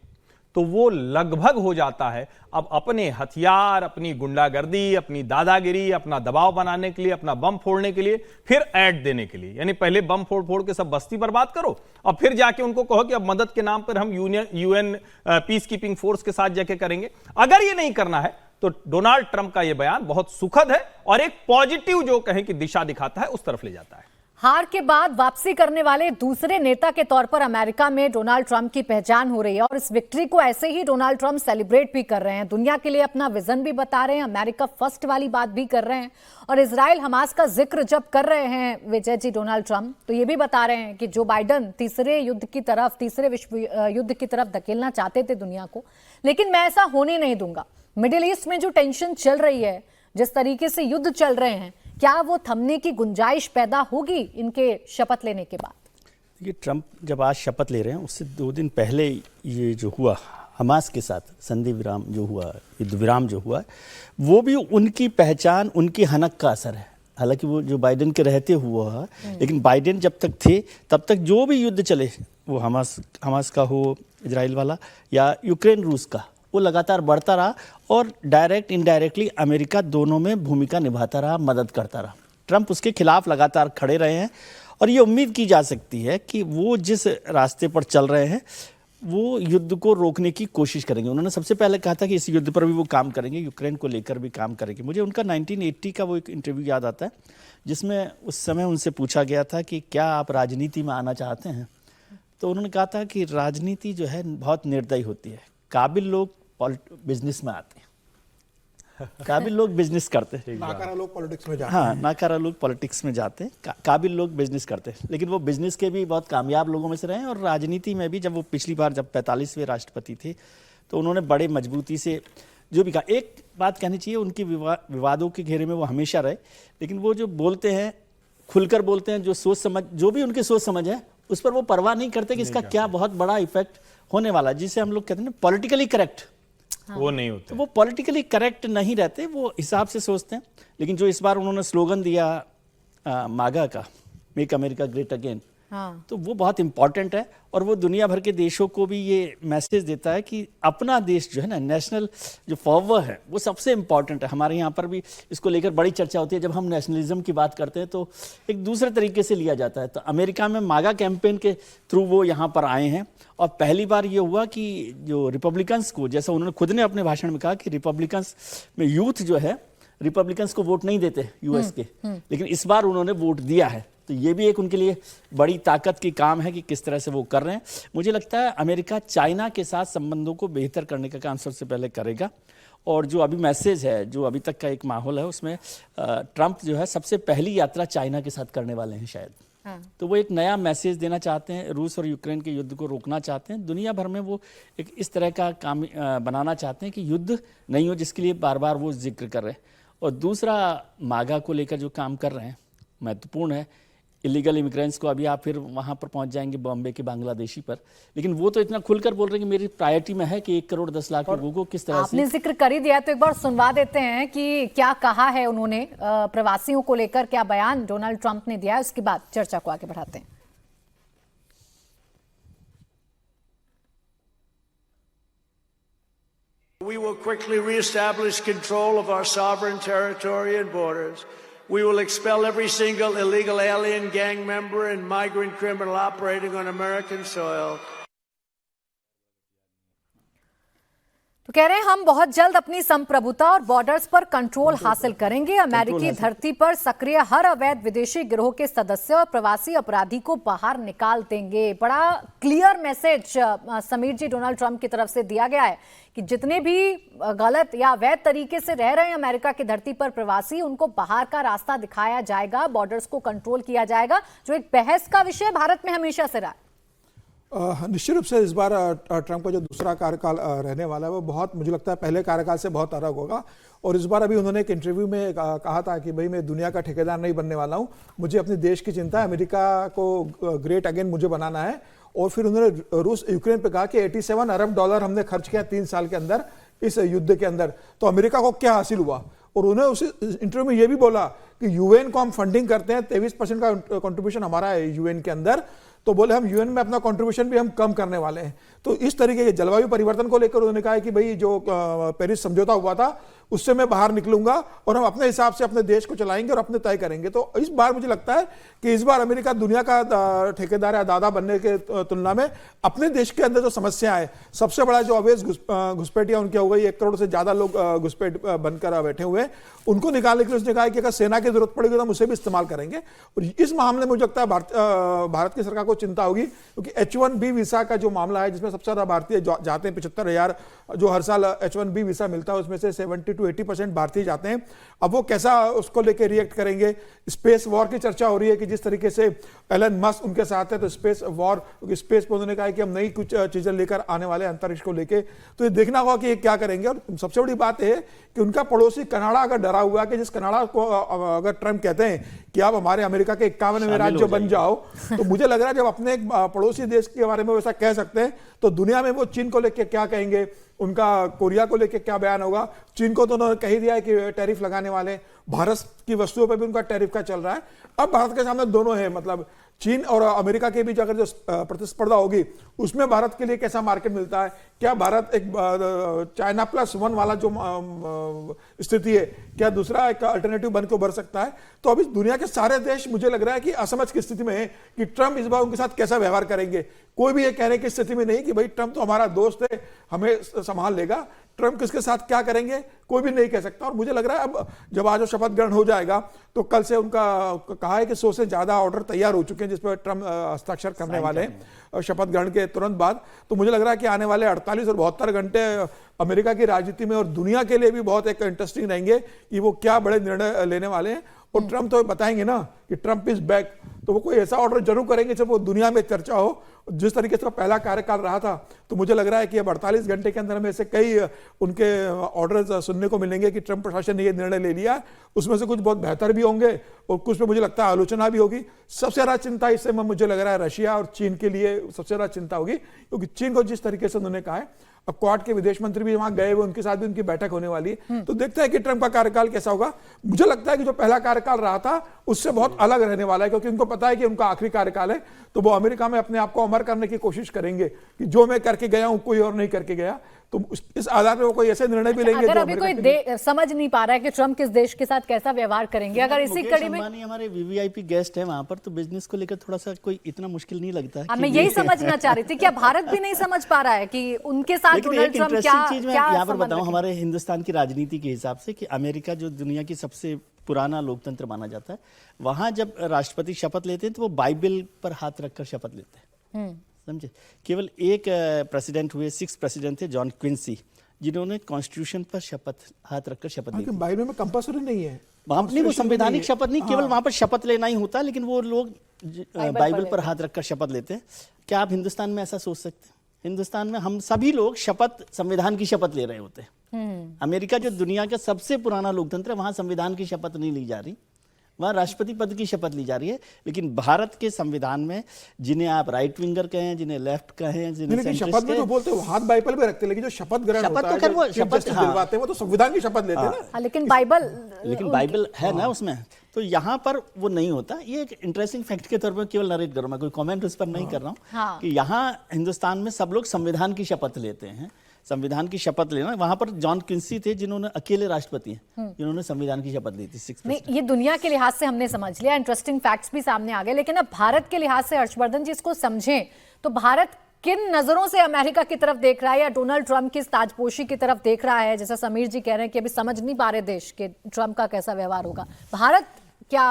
तो वो लगभग हो जाता है अब अपने हथियार, अपनी गुंडागर्दी, अपनी दादागिरी, अपना दबाव बनाने के लिए, अपना बम फोड़ने के लिए, फिर ऐड देने के लिए, यानी पहले बम फोड़ फोड़ के सब बस्ती बर्बाद करो और फिर जाके उनको कहो कि अब मदद के नाम पर हम यूएन पीस कीपिंग फोर्स के साथ जाके करेंगे। अगर ये नहीं करना है तो डोनाल्ड ट्रंप का यह बयान बहुत सुखद है और एक पॉजिटिव जो कहें कि दिशा दिखाता है उस तरफ ले जाता है। हार के बाद वापसी करने वाले दूसरे नेता के तौर पर अमेरिका में डोनाल्ड ट्रंप की पहचान हो रही है और इस विक्ट्री को ऐसे ही डोनाल्ड ट्रंप सेलिब्रेट भी कर रहे हैं, दुनिया के लिए अपना विजन भी बता रहे हैं, अमेरिका फर्स्ट वाली बात भी कर रहे हैं और इजराइल हमास का जिक्र जब कर रहे हैं विजय जी डोनाल्ड ट्रंप, तो ये भी बता रहे हैं कि जो बाइडन तीसरे विश्व युद्ध की तरफ धकेलना चाहते थे दुनिया को, लेकिन मैं ऐसा होने नहीं दूंगा। मिडिल ईस्ट में जो टेंशन चल रही है, जिस तरीके से युद्ध चल रहे हैं, क्या वो थमने की गुंजाइश पैदा होगी इनके शपथ लेने के बाद? देखिए, ट्रंप जब आज शपथ ले रहे हैं उससे 2 दिन पहले ये जो हुआ हमास के साथ संधि विराम जो हुआ, युद्ध विराम जो हुआ, वो भी उनकी पहचान, उनकी हनक का असर है। हालांकि वो जो बाइडेन के रहते हुआ है, लेकिन बाइडेन जब तक थे तब तक जो भी युद्ध चले, वो हमास का हो, इजराइल वाला या यूक्रेन रूस का, वो लगातार बढ़ता रहा और डायरेक्ट इनडायरेक्टली अमेरिका दोनों में भूमिका निभाता रहा, मदद करता रहा। ट्रंप उसके खिलाफ लगातार खड़े रहे हैं और ये उम्मीद की जा सकती है कि वो जिस रास्ते पर चल रहे हैं वो युद्ध को रोकने की कोशिश करेंगे। उन्होंने सबसे पहले कहा था कि इस युद्ध पर भी वो काम करेंगे, यूक्रेन को लेकर भी काम करेंगे। मुझे उनका 1980 का वो एक इंटरव्यू याद आता है जिसमें उस समय उनसे पूछा गया था कि क्या आप राजनीति में आना चाहते हैं, तो उन्होंने कहा था कि राजनीति जो है बहुत निर्दयी होती है, काबिल लोग बिजनेस में आते हैं, काबिल लोग बिजनेस करते हैं, नाकारा लोग पॉलिटिक्स में जाते हाँ, हैं। नाकारा लोग पॉलिटिक्स में जाते हैं, काबिल लोग बिजनेस करते हैं। लेकिन वो बिजनेस के भी बहुत कामयाब लोगों में से रहे हैं और राजनीति में भी जब वो पिछली बार जब 45वें राष्ट्रपति थे तो उन्होंने बड़े मजबूती से जो भी कहा। एक बात कहनी चाहिए, उनकी विवादों के घेरे में वो हमेशा रहे, लेकिन वो जो बोलते हैं खुलकर बोलते हैं, जो सोच समझ, जो भी उनकी सोच समझ है उस पर वो परवाह नहीं करते कि इसका क्या बहुत बड़ा इफेक्ट होने वाला, जिसे हम लोग कहते हैं पॉलिटिकली करेक्ट। वो नहीं होते, तो वो पॉलिटिकली करेक्ट नहीं रहते, वो हिसाब से सोचते हैं। लेकिन जो इस बार उन्होंने स्लोगन दिया मागा का, मेक अमेरिका ग्रेट अगेन, हाँ। तो वो बहुत इंपॉर्टेंट है और वो दुनिया भर के देशों को भी ये मैसेज देता है कि अपना देश जो है ना, नेशनल जो फॉर्वर है वो सबसे इंपॉर्टेंट है। हमारे यहाँ पर भी इसको लेकर बड़ी चर्चा होती है, जब हम नेशनलिज्म की बात करते हैं तो एक दूसरे तरीके से लिया जाता है। तो अमेरिका में मागा कैंपेन के थ्रू वो यहाँ पर आए हैं और पहली बार ये हुआ कि जो रिपब्लिकन्स को, जैसा उन्होंने खुद ने अपने भाषण में कहा कि रिपब्लिकन्स में यूथ जो है, रिपब्लिकन्स को वोट नहीं देते यूएस के, लेकिन इस बार उन्होंने वोट दिया है। तो ये भी एक उनके लिए बड़ी ताकत की काम है कि किस तरह से वो कर रहे हैं। मुझे लगता है अमेरिका चाइना के साथ संबंधों को बेहतर करने का काम सबसे पहले करेगा और जो अभी मैसेज है, जो अभी तक का एक माहौल है, उसमें ट्रंप जो है सबसे पहली यात्रा चाइना के साथ करने वाले हैं शायद। तो वो एक नया मैसेज देना चाहते हैं, रूस और यूक्रेन के युद्ध को रोकना चाहते हैं, दुनिया भर में वो एक इस तरह का काम बनाना चाहते हैं कि युद्ध नहीं हो, जिसके लिए बार बार वो जिक्र कर रहे हैं। और दूसरा, मागा को लेकर जो काम कर रहे हैं महत्वपूर्ण है। इलीगल इमिग्रेंट्स को, अभी आप फिर वहाँ पर पहुँच जाएंगे बॉम्बे के बांग्लादेशी पर, लेकिन वो तो इतना खुलकर बोल रहे हैं कि मेरी प्रायोरिटी में है कि 1 करोड़ 10 लाख लोगों को किस तरह आपने से। जिक्र कर ही दिया तो एक बार सुनवा देते हैं कि क्या कहा है उन्होंने प्रवासियों को लेकर, क्या बयान डोनाल्ड ट्रंप ने दिया है, उसके बाद चर्चा को आगे बढ़ाते हैं। We will quickly reestablish control of our sovereign territory and borders. We will expel every single illegal alien, gang member, and migrant criminal operating on American soil. तो कह रहे हैं हम बहुत जल्द अपनी संप्रभुता और बॉर्डर्स पर कंट्रोल हासिल करेंगे। अमेरिकी धरती पर सक्रिय हर अवैध विदेशी गिरोह के सदस्य और प्रवासी अपराधी को बाहर निकाल देंगे। बड़ा क्लियर मैसेज समीर जी डोनाल्ड ट्रंप की तरफ से दिया गया है कि जितने भी गलत या अवैध तरीके से रह रहे हैं अमेरिका की धरती पर प्रवासी, उनको बाहर का रास्ता दिखाया जाएगा, बॉर्डर्स को कंट्रोल किया जाएगा, जो एक बहस का विषय भारत में हमेशा से रहा है। निश्चित रूप से इस बार ट्रंप का जो दूसरा कार्यकाल रहने वाला है वो बहुत, मुझे लगता है पहले कार्यकाल से बहुत अलग होगा। और इस बार अभी उन्होंने एक इंटरव्यू में कहा था कि भाई मैं दुनिया का ठेकेदार नहीं बनने वाला हूँ, मुझे अपने देश की चिंता है, अमेरिका को ग्रेट अगेन मुझे बनाना है। और फिर उन्होंने रूस यूक्रेन पे कहा कि 87 अरब डॉलर हमने खर्च किया 3 साल के अंदर इस युद्ध के अंदर, तो अमेरिका को क्या हासिल हुआ। और उन्होंने उस इंटरव्यू में ये भी बोला कि यूएन को हम फंडिंग करते हैं, 23% का कंट्रीब्यूशन हमारा है यूएन के अंदर, तो बोले हम यूएन में अपना कंट्रीब्यूशन भी हम कम करने वाले हैं। तो इस तरीके के जलवायु परिवर्तन को लेकर उन्होंने कहा है कि भाई जो पेरिस समझौता हुआ था उससे मैं बाहर निकलूंगा और हम अपने हिसाब से अपने देश को चलाएंगे और अपने तय करेंगे। तो इस बार मुझे लगता है कि इस बार अमेरिका दुनिया का ठेकेदार या दादा बनने के तुलना में अपने देश के अंदर जो समस्या है, सबसे बड़ा जो अवैध घुसपैठियां उनकी हो गई, 1 करोड़ से ज्यादा लोग घुसपैठ बनकर बैठे हुए हैं, उनको निकालने के लिए उसने कहा कि अगर सेना की जरूरत पड़ेगी तो हम उसे भी इस्तेमाल करेंगे। और इस मामले में मुझे लगता है भारत की सरकार को चिंता होगी, क्योंकि H1B वीसा का जो मामला है, जिसमें सबसे ज्यादा भारतीय जाते हैं, 75,000 जो हर साल H1B वीसा मिलता है, उसमें से 70 to 80% भारतीय जाते हैं। अब वो कैसा उसको लेके रिएक्ट करेंगे। स्पेस वॉर की चर्चा हो रही है कि जिस तरीके से एलन मस्क उनके साथ है, तो स्पेस वॉर, स्पेस पर उन्होंने कहा है कि हम नई कुछ चीजें लेकर आने वाले अंतरिक्ष को लेके, तो ये देखना होगा कि ये क्या करेंगे। और सबसे बड़ी बात है कि उनका पड़ोसी कनाडा अगर डरा हुआ है कि जिस कनाडा को अगर ट्रंप कहते हैं कि आप हमारे अमेरिका के 51वें राज्य बन जाओ, तो मुझे लग रहा है जब अपने एक पड़ोसी देश के बारे में वैसा कह सकते हैं, तो दुनिया में वो चीन को लेकर क्या कहेंगे, उनका कोरिया को लेकर क्या बयान होगा। चीन को तो उन्होंने कह ही दिया है कि टैरिफ लगाने वाले, भारत की वस्तुओं पर भी उनका टैरिफ का चल रहा है। अब भारत के सामने दोनों है, मतलब चीन और अमेरिका के बीच अगर जो प्रतिस्पर्धा होगी, उसमें भारत के लिए कैसा मार्केट मिलता है, क्या भारत एक चाइना +1 वाला जो स्थिति है, क्या दूसरा एक अल्टरनेटिव बनकर उभर सकता है। तो अभी दुनिया के सारे देश मुझे लग रहा है कि असमझ की स्थिति में है कि ट्रंप इस बार उनके साथ कैसा व्यवहार करेंगे। कोई भी ये कहने की स्थिति में नहीं कि भाई ट्रंप तो हमारा दोस्त है, हमें संभाल लेगा। ट्रंप किसके साथ क्या करेंगे कोई भी नहीं कह सकता। और मुझे लग रहा है अब जब आज शपथ ग्रहण हो जाएगा, तो कल से उनका कहा है कि 100 से ज्यादा ऑर्डर तैयार हो चुके हैं जिस पर ट्रंप हस्ताक्षर करने वाले हैं शपथ ग्रहण के तुरंत बाद। तो मुझे लग रहा है कि आने वाले 48 और 72 घंटे अमेरिका की राजनीति में और दुनिया के लिए भी बहुत एक इंटरेस्टिंग रहेंगे कि वो क्या बड़े निर्णय लेने वाले हैं। और ट्रंप तो बताएंगे ना कि ट्रंप इज बैक, तो वो कोई ऐसा ऑर्डर जरूर करेंगे जब वो दुनिया में चर्चा हो। जिस तरीके से पहला कार्यकाल रहा था, तो मुझे लग रहा है कि अब 48 घंटे के अंदर में से कई उनके ऑर्डर सुनने को मिलेंगे कि ट्रंप प्रशासन ने ये निर्णय ले लिया। उसमें से कुछ बहुत बेहतर भी होंगे और कुछ पे मुझे लगता है आलोचना भी होगी। सबसे ज्यादा चिंता इससे मुझे लग रहा है रशिया और चीन के लिए सबसे ज्यादा चिंता होगी, क्योंकि चीन को जिस तरीके से उन्होंने कहा है, अब क्वाड के विदेश मंत्री भी वहां गए हुए, उनके साथ भी उनकी बैठक होने वाली है। तो देखते हैं कि ट्रंप का कार्यकाल कैसा होगा। मुझे लगता है कि जो पहला कार्यकाल रहा था उससे बहुत अलग रहने वाला है, क्योंकि उनको पता है कि उनका आखिरी कार्यकाल है। तो वो अमेरिका में अपने आप को अमर करने की कोशिश करेंगे कि जो मैं करके गया हूं कोई और नहीं करके गया। तो इस आधार पर वो कोई ऐसे निर्णय भी लेंगे। अगर अभी कोई समझ नहीं पा रहा है कि ट्रंप किस देश के साथ कैसा व्यवहार करेंगे, अगर इसी कड़ी में हमारे वीवीआईपी गेस्ट है वहां पर, तो बिजनेस को लेकर थोड़ा सा कोई इतना मुश्किल नहीं लगता है। मैं यही समझना चाह रही थी, क्या भारत भी नहीं समझ पा रहा है कि उनके साथ डोनाल्ड ट्रंप क्या चीज मैं यहाँ पर बताऊं हमारे हिंदुस्तान की राजनीति के हिसाब से, कि अमेरिका जो दुनिया की सबसे पुराना लोकतंत्र माना जाता है, वहां जब राष्ट्रपति शपथ लेते हैं तो वो बाइबल पर हाथ रखकर शपथ लेते हैं, समझे। केवल एक प्रेसिडेंट हुए, 6 प्रेसिडेंट थे, जॉन क्विंसी, जिन्होंने कॉन्स्टिट्यूशन पर हाथ रखकर शपथ ली। बाइबल में कंपल्सरी नहीं है वहां नहीं, वो संवैधानिक शपथ नहीं, केवल वहां पर शपथ लेना ही होता है, लेकिन वो लोग बाइबल पर हाथ रखकर शपथ लेते हैं। क्या आप हिंदुस्तान में ऐसा सोच सकते हैं? हिंदुस्तान में हम सभी लोग शपथ, संविधान की शपथ ले रहे होते हैं। अमेरिका जो दुनिया का सबसे पुराना लोकतंत्र है, वहां संविधान की शपथ नहीं ली जा रही, वहां राष्ट्रपति पद की शपथ ली जा रही है। लेकिन भारत के संविधान में, जिन्हें आप राइट विंगर कहें, जिन्हें लेफ्ट कहें, जिन्हें शपथ में तो बोलते हैं हाथ बाइबल में रखते हैं, लेकिन जो शपथ ग्रहण होता है, वो शपथ दिलवाते हैं, वो तो संविधान की शपथ लेते हैं ना। लेकिन बाइबल है ना उसमें, तो यहाँ पर वो नहीं होता। ये एक इंटरेस्टिंग फैक्ट के तौर पर केवल नरेट करूँ, मैं कोई कमेंट उस पर नहीं कर रहा हूँ, कि यहाँ हिंदुस्तान में सब लोग संविधान की शपथ लेते हैं। संविधान की शपथ लेना, वहां पर जॉन क्विंसी थे जिन्होंने अकेले राष्ट्रपति हैं जिन्होंने संविधान की शपथ ली थी। 6 नहीं, ये दुनिया के लिहाज से हमने समझ लिया, इंटरेस्टिंग फैक्ट्स भी सामने आ गए, लेकिन अब भारत के लिहाज से हर्षवर्धन जी इसको समझें तो भारत किन नजरों से अमेरिका की तरफ देख रहा है, या डोनाल्ड ट्रंप की ताजपोशी की तरफ देख रहा है? जैसा समीर जी कह रहे हैं कि अभी समझ नहीं पा रहे देश के ट्रंप का कैसा व्यवहार होगा, भारत क्या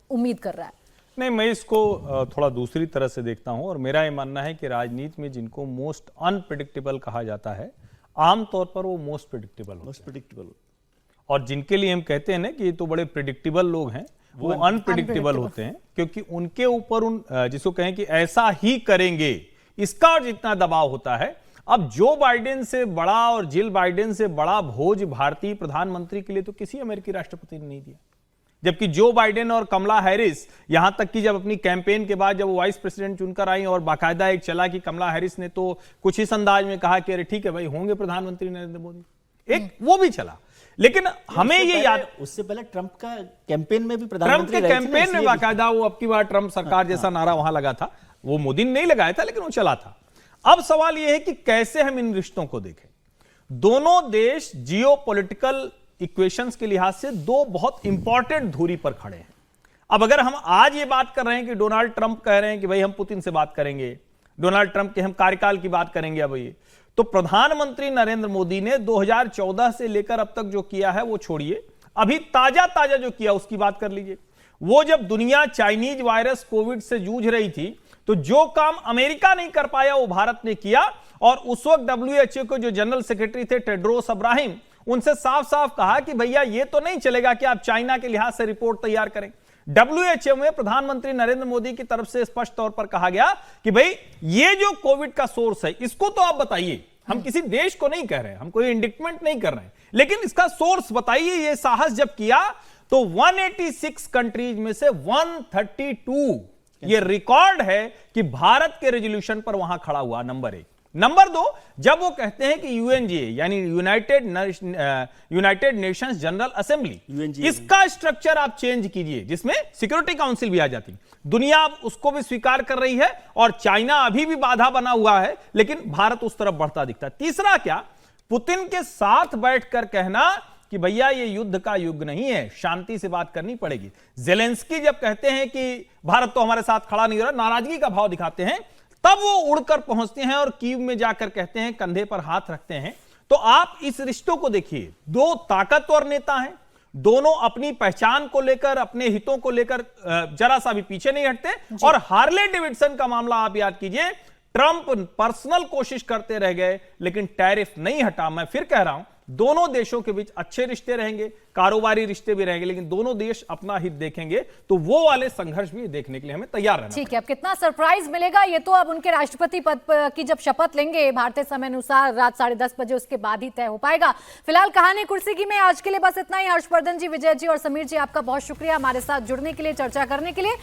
उम्मीद कर रहा है? नहीं, मैं इसको थोड़ा दूसरी तरह से देखता हूं, और मेरा ये मानना है कि राजनीति में जिनको मोस्ट अनप्रेडिक्टेबल कहा जाता है, आमतौर पर वो मोस्ट प्रेडिक्टेबल, और जिनके लिए हम कहते हैं ना कि ये तो बड़े प्रेडिक्टेबल लोग हैं, वो अनप्रेडिक्टेबल होते हैं, क्योंकि उनके ऊपर जिसको कहें कि ऐसा ही करेंगे, इसका जितना दबाव होता है। अब जो बाइडेन से बड़ा और जिल बाइडेन से बड़ा भोज भारतीय प्रधानमंत्री के लिए तो किसी अमेरिकी राष्ट्रपति ने नहीं दिया। जबकि जो बाइडेन और कमला हैरिस, यहां तक कि जब अपनी कैंपेन के बाद जब वो वाइस प्रेसिडेंट चुनकर आई, और बाकायदा एक चला कि कमला हैरिस ने तो कुछ इस अंदाज में कहा कि अरे ठीक है भाई, होंगे प्रधानमंत्री नरेंद्र मोदी, एक वो भी चला। लेकिन हमें ये याद, उससे पहले ट्रंप का कैंपेन में भी प्रधानमंत्री ट्रंप के कैंपेन में बाकायदा वो अब की बार ट्रंप सरकार जैसा नारा वहां लगा था, वो मोदी ने नहीं लगाया था, लेकिन वो चला था। अब सवाल यह है कि कैसे हम इन रिश्तों को देखें। दोनों देश जियोपॉलिटिकल इक्वेशंस के लिहाज से दो बहुत इंपॉर्टेंट धुरी पर खड़े हैं। अब अगर हम आज ये बात कर रहे हैं कि डोनाल्ड ट्रंप कह रहे हैं कि भाई हम पुतिन से बात करेंगे, डोनाल्ड ट्रंप के हम कार्यकाल की बात करेंगे, अब ये तो प्रधानमंत्री नरेंद्र मोदी ने 2014 से लेकर अब तक जो किया है वो छोड़िए, अभी ताजा ताजा जो किया उसकी बात कर लीजिए। वो जब दुनिया चाइनीज वायरस कोविड से जूझ रही थी तो जो काम अमेरिका नहीं कर पाया वो भारत ने किया, और उस वक्त WHO के जो जनरल सेक्रेटरी थे टेड्रोस अब्राहिम, उनसे साफ साफ कहा कि भैया ये तो नहीं चलेगा कि आप चाइना के लिहाज से रिपोर्ट तैयार करें। WHO में प्रधानमंत्री नरेंद्र मोदी की तरफ से स्पष्ट तौर पर कहा गया कि भाई ये जो कोविड का सोर्स है इसको तो आप बताइए, हम किसी देश को नहीं कह रहे हैं, हम कोई इंडिक्टमेंट नहीं कर रहे हैं, लेकिन इसका सोर्स बताइए। ये साहस जब किया तो 186 कंट्रीज में से 132 ये रिकॉर्ड है कि भारत के रेजोल्यूशन पर वहां खड़ा हुआ, नंबर 1। नंबर 2, जब वो कहते हैं कि UNGA यानी यूनाइटेड नेशंस जनरल असेंबली, इसका स्ट्रक्चर आप चेंज कीजिए, जिसमें सिक्योरिटी काउंसिल भी आ जाती, दुनिया अब उसको भी स्वीकार कर रही है और चाइना अभी भी बाधा बना हुआ है, लेकिन भारत उस तरफ बढ़ता दिखता है। तीसरा क्या, पुतिन के साथ बैठकर कहना कि भैया ये युद्ध का युग नहीं है, शांति से बात करनी पड़ेगी। जेलेंस्की जब कहते हैं कि भारत तो हमारे साथ खड़ा नहीं हो रहा, नाराजगी का भाव दिखाते हैं, तब वो उड़कर पहुंचते हैं और कीव में जाकर कहते हैं, कंधे पर हाथ रखते हैं। तो आप इस रिश्तों को देखिए, दो ताकतवर नेता हैं, दोनों अपनी पहचान को लेकर, अपने हितों को लेकर जरा सा भी पीछे नहीं हटते। और हार्ले डेविडसन का मामला आप याद कीजिए, ट्रंप पर्सनल कोशिश करते रह गए लेकिन टैरिफ नहीं हटा। मैं फिर कह रहा हूं, दोनों देशों के बीच अच्छे रिश्ते रहेंगे, कारोबारी रिश्ते भी रहेंगे, लेकिन दोनों देश अपना हित देखेंगे तो वो वाले संघर्ष भी देखने के लिए हमें तैयार रहना। ठीक है, अब कितना सरप्राइज मिलेगा ये तो अब उनके राष्ट्रपति पद की जब शपथ लेंगे भारतीय समय अनुसार रात 10:30 बजे, उसके बाद ही तय हो पाएगा। फिलहाल कहानी कुर्सी की में आज के लिए बस इतना ही। हर्षवर्धन जी, विजय जी और समीर जी, आपका बहुत शुक्रिया हमारे साथ जुड़ने के लिए, चर्चा करने के लिए।